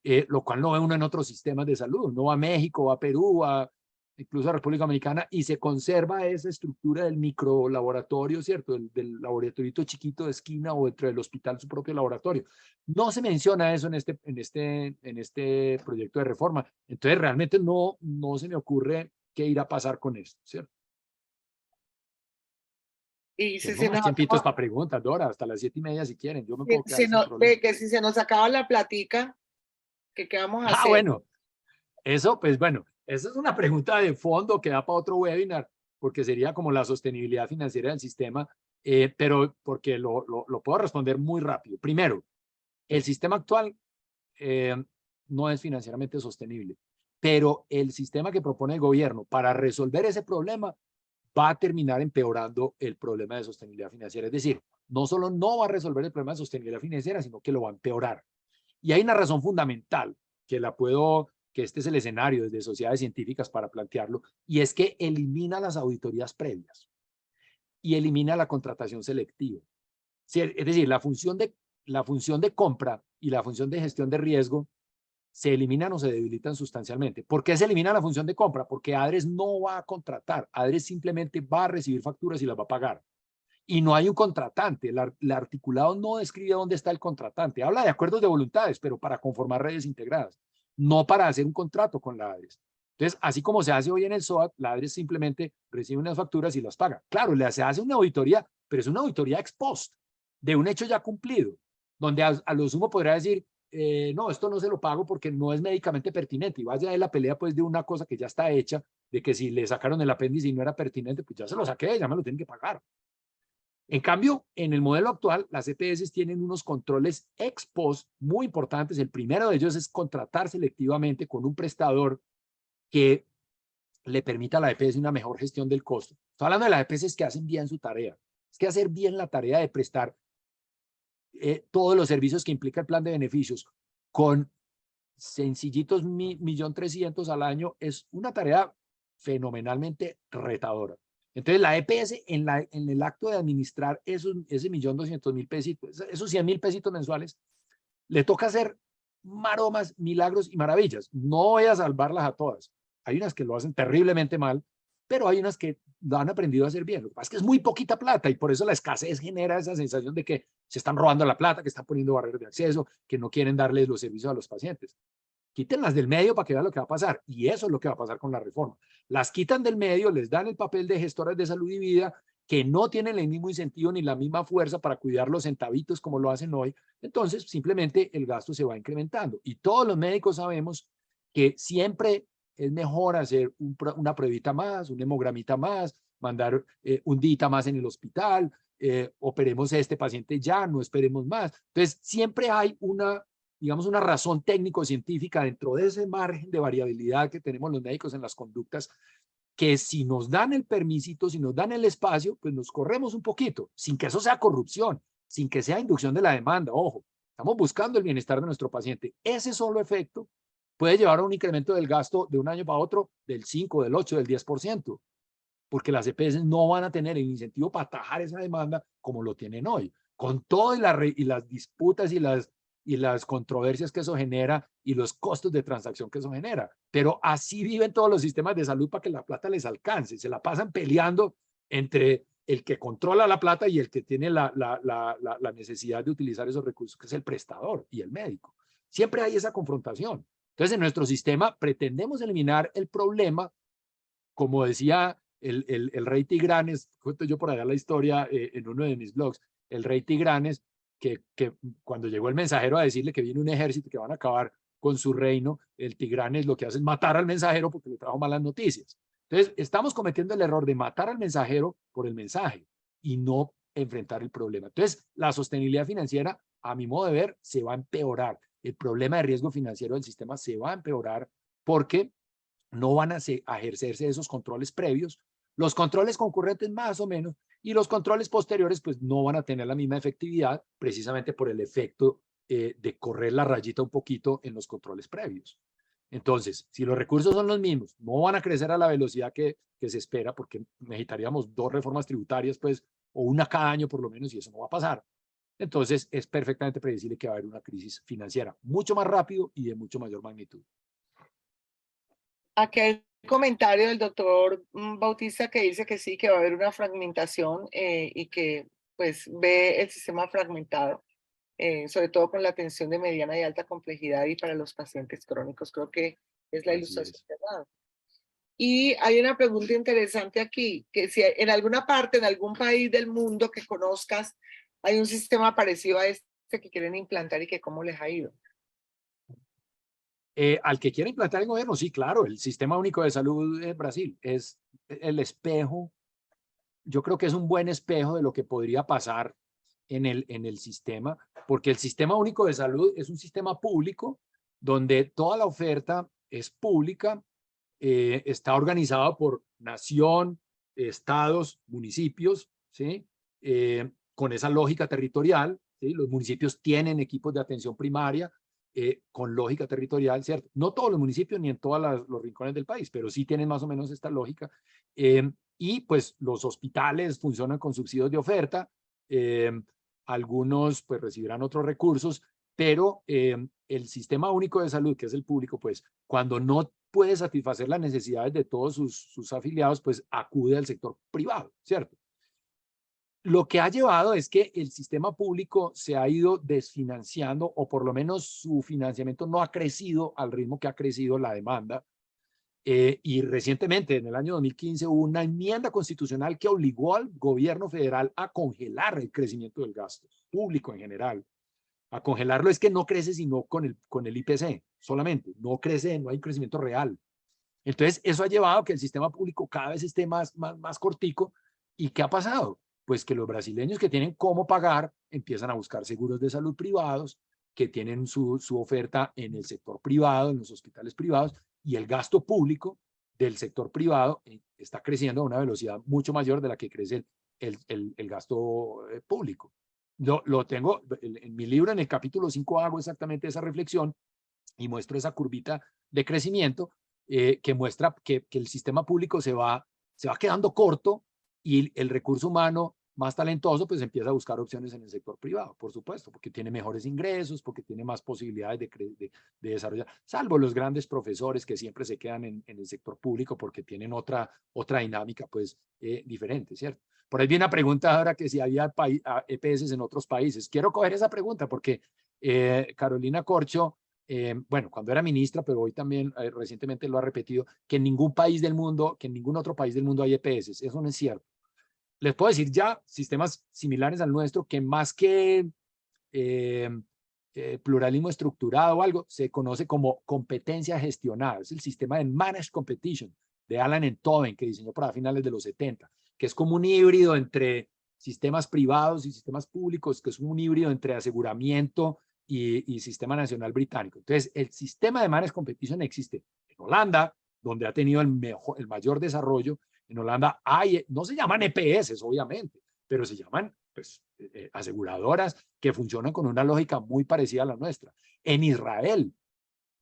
lo cual no ve uno en otros sistemas de salud. No va a México, va a Perú, va incluso a República Dominicana, y se conserva esa estructura del microlaboratorio, ¿cierto? Del laboratorito chiquito de esquina o dentro del hospital su propio laboratorio. No se menciona eso en este proyecto de reforma. Entonces realmente no se me ocurre qué irá a pasar con esto, ¿cierto? Y si Tengo se más nos tiempitos acaba, para preguntas, Dora, hasta las 7:30 si quieren. Yo me puedo quedar sin problema. ve que si se nos acaba la platica, ¿qué vamos a hacer? Bueno, eso, pues bueno, esa es una pregunta de fondo que da para otro webinar, porque sería como la sostenibilidad financiera del sistema, pero porque lo puedo responder muy rápido. Primero, el sistema actual no es financieramente sostenible, pero el sistema que propone el gobierno para resolver ese problema va a terminar empeorando el problema de sostenibilidad financiera. Es decir, no solo no va a resolver el problema de sostenibilidad financiera, sino que lo va a empeorar. Y hay una razón fundamental que este es el escenario desde sociedades científicas para plantearlo, y es que elimina las auditorías previas y elimina la contratación selectiva. Es decir, la función de compra y la función de gestión de riesgo se eliminan o se debilitan sustancialmente. ¿Por qué se elimina la función de compra? Porque ADRES no va a contratar, ADRES simplemente va a recibir facturas y las va a pagar. Y no hay un contratante, el articulado no describe dónde está el contratante, habla de acuerdos de voluntades, pero para conformar redes integradas, no para hacer un contrato con la ADRES. Entonces, así como se hace hoy en el SOAT, la ADRES simplemente recibe unas facturas y las paga. Claro, se hace una auditoría, pero es una auditoría ex post, de un hecho ya cumplido, donde a lo sumo podrá decir, no, esto no se lo pago porque no es médicamente pertinente, y vaya de la pelea pues de una cosa que ya está hecha, de que si le sacaron el apéndice y no era pertinente, pues ya se lo saqué, ya me lo tienen que pagar. En cambio, en el modelo actual, las EPS tienen unos controles ex post muy importantes. El primero de ellos es contratar selectivamente con un prestador que le permita a la EPS una mejor gestión del costo. Estoy hablando de las EPS que hacen bien su tarea. Es que hacer bien la tarea de prestar todos los servicios que implica el plan de beneficios con sencillitos 1.300.000 al año es una tarea fenomenalmente retadora. Entonces la EPS en el acto de administrar ese 1.200.000 pesitos, esos 100.000 pesitos mensuales, le toca hacer maromas, milagros y maravillas. No voy a salvarlas a todas. Hay unas que lo hacen terriblemente mal, pero hay unas que lo han aprendido a hacer bien. Lo que pasa es que es muy poquita plata y por eso la escasez genera esa sensación de que se están robando la plata, que están poniendo barreras de acceso, que no quieren darles los servicios a los pacientes. Quítenlas del medio para que vean lo que va a pasar. Y eso es lo que va a pasar con la reforma. Las quitan del medio, les dan el papel de gestoras de salud y vida, que no tienen el mismo incentivo ni la misma fuerza para cuidar los centavitos como lo hacen hoy. Entonces, simplemente el gasto se va incrementando. Y todos los médicos sabemos que siempre es mejor hacer una pruebita más, un hemogramita más, mandar un día más en el hospital, operemos a este paciente ya, no esperemos más. Entonces, siempre hay digamos, una razón técnico-científica dentro de ese margen de variabilidad que tenemos los médicos en las conductas, que si nos dan el permisito, si nos dan el espacio, pues nos corremos un poquito, sin que eso sea corrupción, sin que sea inducción de la demanda. Ojo, estamos buscando el bienestar de nuestro paciente. Ese solo efecto puede llevar a un incremento del gasto de un año para otro del 5, del 8, del 10%, porque las EPS no van a tener el incentivo para atajar esa demanda como lo tienen hoy, con todo y las disputas y las controversias que eso genera y los costos de transacción que eso genera. Pero así viven todos los sistemas de salud para que la plata les alcance. Se la pasan peleando entre el que controla la plata y el que tiene la necesidad de utilizar esos recursos, que es el prestador y el médico. Siempre hay esa confrontación. Entonces, en nuestro sistema pretendemos eliminar el problema como decía el rey Tigranes, cuento yo por allá la historia en uno de mis blogs, el rey Tigranes, que cuando llegó el mensajero a decirle que viene un ejército que van a acabar con su reino, el Tigranes lo que hace es matar al mensajero porque le trajo malas noticias. Entonces, estamos cometiendo el error de matar al mensajero por el mensaje y no enfrentar el problema. Entonces, la sostenibilidad financiera, a mi modo de ver, se va a empeorar. El problema de riesgo financiero del sistema se va a empeorar porque no van a ejercerse esos controles previos. Los controles concurrentes más o menos, y los controles posteriores pues no van a tener la misma efectividad precisamente por el efecto de correr la rayita un poquito en los controles previos. Entonces, si los recursos son los mismos, no van a crecer a la velocidad que se espera, porque necesitaríamos 2 reformas tributarias, pues, o una cada año por lo menos, y eso no va a pasar. Entonces, es perfectamente predecible que va a haber una crisis financiera mucho más rápido y de mucho mayor magnitud. Aquí hay un comentario del doctor Bautista que dice que sí, que va a haber una fragmentación y que pues ve el sistema fragmentado, sobre todo con la atención de mediana y alta complejidad y para los pacientes crónicos. Creo que es la Así ilustración es. que ha dado. Y hay una pregunta interesante aquí, que si en alguna parte, en algún país del mundo que conozcas, hay un sistema parecido a este que quieren implantar y que cómo les ha ido. Al que quiera implantar el gobierno, sí, claro, el Sistema Único de Salud de Brasil es el espejo, yo creo que es un buen espejo de lo que podría pasar en el sistema, porque el Sistema Único de Salud es un sistema público donde toda la oferta es pública, está organizado por nación, estados, municipios, ¿sí? Con esa lógica territorial, ¿sí? Los municipios tienen equipos de atención primaria, con lógica territorial, ¿cierto? No todos los municipios ni en todos los rincones del país, pero sí tienen más o menos esta lógica. Y pues los hospitales funcionan con subsidios de oferta, algunos pues recibirán otros recursos, pero el Sistema Único de Salud, que es el público, pues cuando no puede satisfacer las necesidades de todos sus afiliados, pues acude al sector privado, ¿cierto? Lo que ha llevado es que el sistema público se ha ido desfinanciando, o por lo menos su financiamiento no ha crecido al ritmo que ha crecido la demanda. Y recientemente, en el año 2015, hubo una enmienda constitucional que obligó al gobierno federal a congelar el crecimiento del gasto público en general. A congelarlo es que no crece sino con el IPC solamente, no crece, no hay crecimiento real. Entonces, eso ha llevado a que el sistema público cada vez esté más cortico. ¿Y qué ha pasado? Pues que los brasileños que tienen cómo pagar empiezan a buscar seguros de salud privados, que tienen su oferta en el sector privado, en los hospitales privados, y el gasto público del sector privado está creciendo a una velocidad mucho mayor de la que crece el gasto público. Lo tengo en mi libro, en el capítulo 5 hago exactamente esa reflexión y muestro esa curvita de crecimiento que muestra que el sistema público se va quedando corto y el recurso humano más talentoso pues empieza a buscar opciones en el sector privado, por supuesto, porque tiene mejores ingresos, porque tiene más posibilidades de desarrollar, salvo los grandes profesores que siempre se quedan en el sector público porque tienen otra dinámica pues diferente, ¿cierto? Por ahí viene una pregunta ahora que si había EPS en otros países. Quiero coger esa pregunta porque Carolina Corcho, bueno, cuando era ministra, pero hoy también recientemente lo ha repetido, que en ningún país del mundo, que en ningún otro país del mundo hay EPS. Eso no es cierto. Les puedo decir ya sistemas similares al nuestro que más que pluralismo estructurado o algo, se conoce como competencia gestionada. Es el sistema de Managed Competition de Alan Enthoven, que diseñó para finales de los 70, que es como un híbrido entre sistemas privados y sistemas públicos, que es un híbrido entre aseguramiento y sistema nacional británico. Entonces, el sistema de Managed Competition existe en Holanda, donde ha tenido el mayor desarrollo. En Holanda hay, no se llaman EPS, obviamente, pero se llaman pues, aseguradoras que funcionan con una lógica muy parecida a la nuestra. En Israel,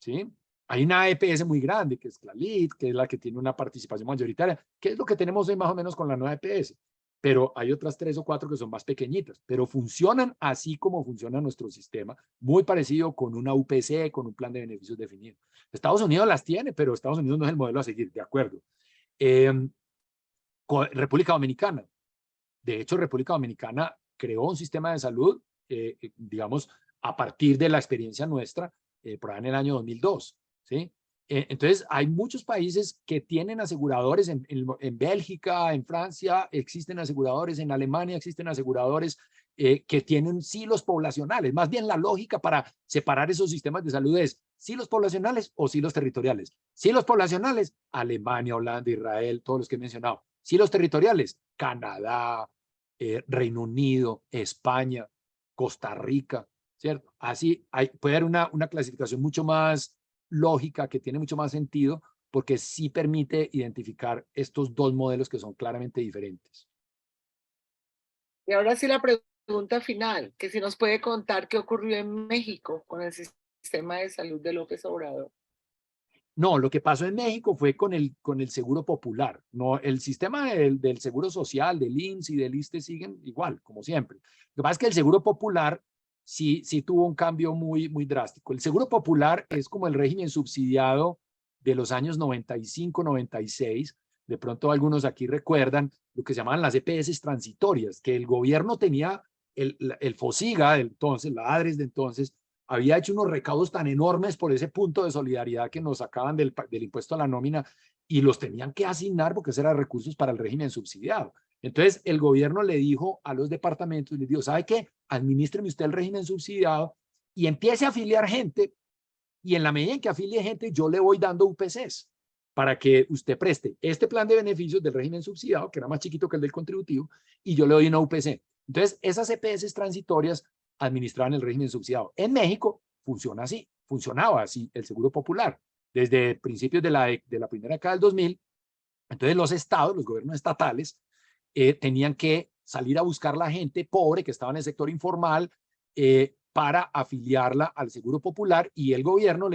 ¿sí? Hay una EPS muy grande, que es Clalit, que es la que tiene una participación mayoritaria, que es lo que tenemos hoy más o menos con la nueva EPS. Pero hay otras 3 o 4 que son más pequeñitas, pero funcionan así como funciona nuestro sistema, muy parecido con una UPC, con un plan de beneficios definido. Estados Unidos las tiene, pero Estados Unidos no es el modelo a seguir, de acuerdo. República Dominicana. De hecho, República Dominicana creó un sistema de salud, digamos, a partir de la experiencia nuestra, por ahí en el año 2002, ¿sí? Entonces, hay muchos países que tienen aseguradores, en Bélgica, en Francia existen aseguradores, en Alemania existen aseguradores que tienen silos poblacionales. Más bien la lógica para separar esos sistemas de salud es silos poblacionales o silos territoriales. Silos poblacionales, Alemania, Holanda, Israel, todos los que he mencionado. Silos territoriales, Canadá, Reino Unido, España, Costa Rica, ¿cierto? Así puede haber una clasificación mucho más lógica, que tiene mucho más sentido, porque sí permite identificar estos dos modelos que son claramente diferentes. Y ahora sí la pregunta final, que si nos puede contar qué ocurrió en México con el sistema de salud de López Obrador. No, lo que pasó en México fue con el Seguro Popular. No, el sistema del Seguro Social, del IMSS y del ISSSTE siguen igual, como siempre. Lo que pasa es que el Seguro Popular sí tuvo un cambio muy drástico. El Seguro Popular es como el régimen subsidiado de los años 95, 96. De pronto algunos aquí recuerdan lo que se llamaban las EPS transitorias, que el gobierno tenía, el FOSIGA de entonces, la ADRES de entonces, había hecho unos recaudos tan enormes por ese punto de solidaridad que nos sacaban del impuesto a la nómina y los tenían que asignar porque esos eran recursos para el régimen subsidiado. Entonces el gobierno le dijo a los departamentos, les dijo, ¿sabe qué? Administreme usted el régimen subsidiado y empiece a afiliar gente, y en la medida en que afilie gente yo le voy dando UPCs para que usted preste este plan de beneficios del régimen subsidiado, que era más chiquito que el del contributivo, y yo le doy una UPC. Entonces esas EPS transitorias administraban el régimen subsidiado. En México funcionaba así el Seguro Popular desde principios de la primera década del 2000. Entonces los estados, los gobiernos estatales, tenían que salir a buscar la gente pobre que estaba en el sector informal para afiliarla al Seguro Popular, y el gobierno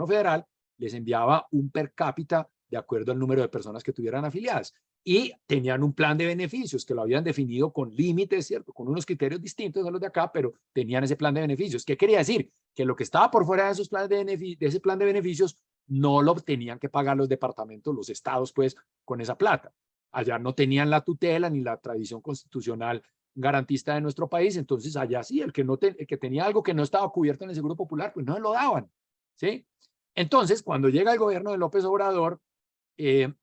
federal les enviaba un per cápita de acuerdo al número de personas que tuvieran afiliadas. Y tenían un plan de beneficios que lo habían definido con límites, ¿cierto? Con unos criterios distintos a los de acá, pero tenían ese plan de beneficios. ¿Qué quería decir? Que lo que estaba por fuera de, esos planes de ese plan de beneficios no lo tenían que pagar los departamentos, los estados, pues, con esa plata. Allá no tenían la tutela ni la tradición constitucional garantista de nuestro país, entonces allá sí, el que tenía algo que no estaba cubierto en el Seguro Popular, pues no se lo daban, ¿sí? Entonces, cuando llega el gobierno de López Obrador,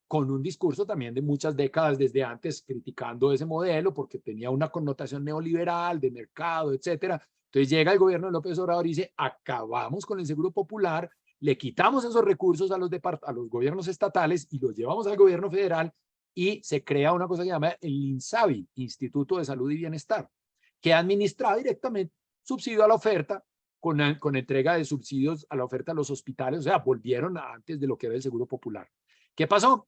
con un discurso también de muchas décadas desde antes criticando ese modelo porque tenía una connotación neoliberal, de mercado, etcétera. Entonces llega el gobierno de López Obrador y dice, acabamos con el Seguro Popular, le quitamos esos recursos a los gobiernos estatales y los llevamos al gobierno federal, y se crea una cosa que se llama el INSABI, Instituto de Salud y Bienestar, que administra directamente subsidio a la oferta con entrega de subsidios a la oferta a los hospitales. O sea, volvieron a antes de lo que era el Seguro Popular. ¿Qué pasó?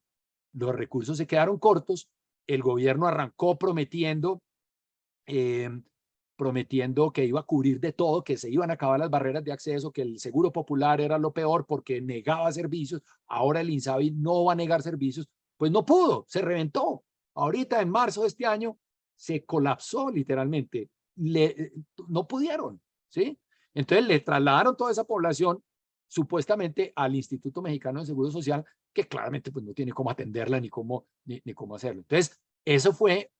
Los recursos se quedaron cortos, el gobierno arrancó prometiendo que iba a cubrir de todo, que se iban a acabar las barreras de acceso, que el Seguro Popular era lo peor porque negaba servicios. Ahora el INSABI no va a negar servicios. Pues no pudo, se reventó. Ahorita en marzo de este año se colapsó literalmente. No pudieron, ¿sí? Entonces le trasladaron toda esa población supuestamente al Instituto Mexicano de Seguro Social, que claramente pues no tiene cómo atenderla ni cómo hacerlo. Entonces, eso fue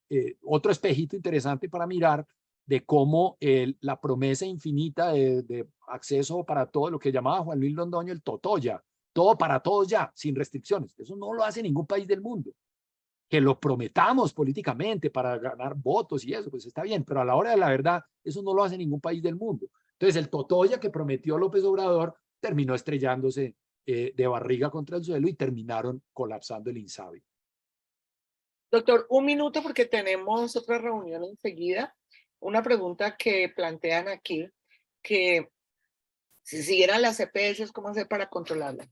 otro espejito interesante para mirar de cómo la promesa infinita de acceso para todo, lo que llamaba Juan Luis Londoño el totoya, todo para todos ya, sin restricciones. Eso no lo hace ningún país del mundo. Que lo prometamos políticamente para ganar votos y eso, pues está bien, pero a la hora de la verdad, eso no lo hace ningún país del mundo. Entonces, el totoya que prometió López Obrador terminó estrellándose de barriga contra el suelo y terminaron colapsando el INSABI. Doctor, un minuto porque tenemos otra reunión enseguida. Una pregunta que plantean aquí, que si siguieran las EPS, ¿cómo hacer para controlarla?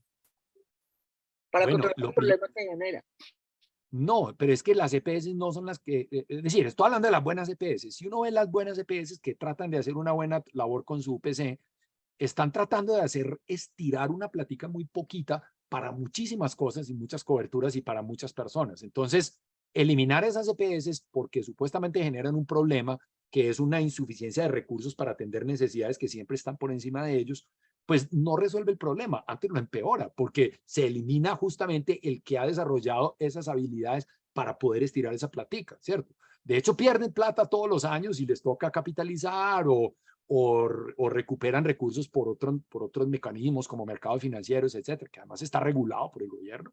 Para controlar el problema que genera. No, pero es que las EPS no son las que, es decir, estoy hablando de las buenas EPS. Si uno ve las buenas EPS que tratan de hacer una buena labor con su UPC, están tratando de hacer estirar una plática muy poquita para muchísimas cosas y muchas coberturas y para muchas personas. Entonces, eliminar esas EPS porque supuestamente generan un problema que es una insuficiencia de recursos para atender necesidades que siempre están por encima de ellos, pues no resuelve el problema, antes lo empeora, porque se elimina justamente el que ha desarrollado esas habilidades para poder estirar esa plática, ¿cierto? De hecho, pierden plata todos los años y les toca capitalizar o o recuperan recursos por otros mecanismos como mercados financieros, etcétera, que además está regulado por el gobierno.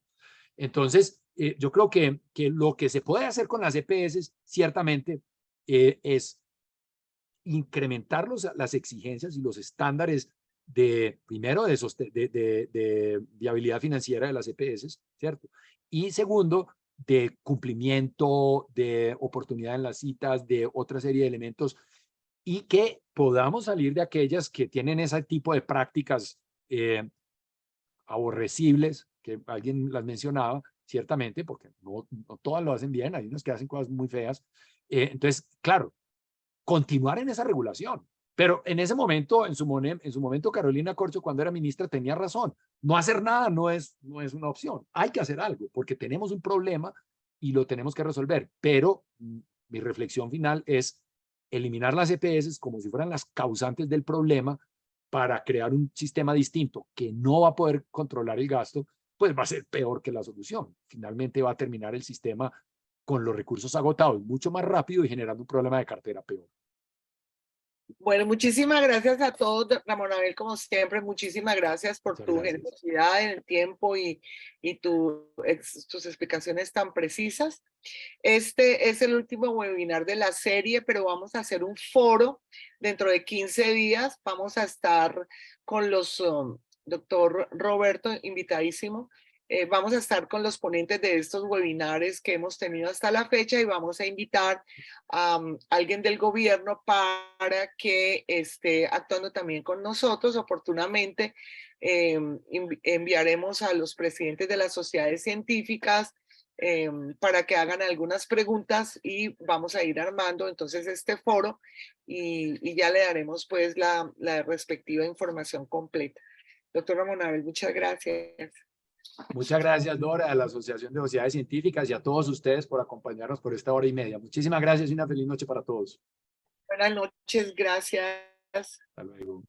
Entonces, yo creo que lo que se puede hacer con las EPS ciertamente es incrementar las exigencias y los estándares primero, de viabilidad financiera de las EPS, ¿cierto? Y segundo, de cumplimiento, de oportunidad en las citas, de otra serie de elementos, y que podamos salir de aquellas que tienen ese tipo de prácticas aborrecibles, que alguien las mencionaba, ciertamente, porque no todas lo hacen bien, hay unas que hacen cosas muy feas. Entonces, claro, continuar en esa regulación. Pero en ese momento, en su momento, Carolina Corcho, cuando era ministra, tenía razón. No hacer nada no es una opción. Hay que hacer algo, porque tenemos un problema y lo tenemos que resolver. Pero mi reflexión final es eliminar las EPS como si fueran las causantes del problema para crear un sistema distinto que no va a poder controlar el gasto, pues va a ser peor que la solución. Finalmente va a terminar el sistema con los recursos agotados mucho más rápido y generando un problema de cartera peor. Bueno, muchísimas gracias a todos, Ramón Abel, como siempre, muchísimas gracias por tu generosidad en el tiempo y tus explicaciones tan precisas. Este es el último webinar de la serie, pero vamos a hacer un foro dentro de 15 días. Vamos a estar con los doctor Roberto, invitadísimo. Vamos a estar con los ponentes de estos webinares que hemos tenido hasta la fecha y vamos a invitar a alguien del gobierno para que esté actuando también con nosotros. Oportunamente enviaremos a los presidentes de las sociedades científicas para que hagan algunas preguntas y vamos a ir armando entonces este foro y ya le daremos pues la respectiva información completa. Doctor Ramón Abel, muchas gracias. Muchas gracias, Dora, a la Asociación de Sociedades Científicas y a todos ustedes por acompañarnos por esta hora y media. Muchísimas gracias y una feliz noche para todos. Buenas noches, gracias. Hasta luego.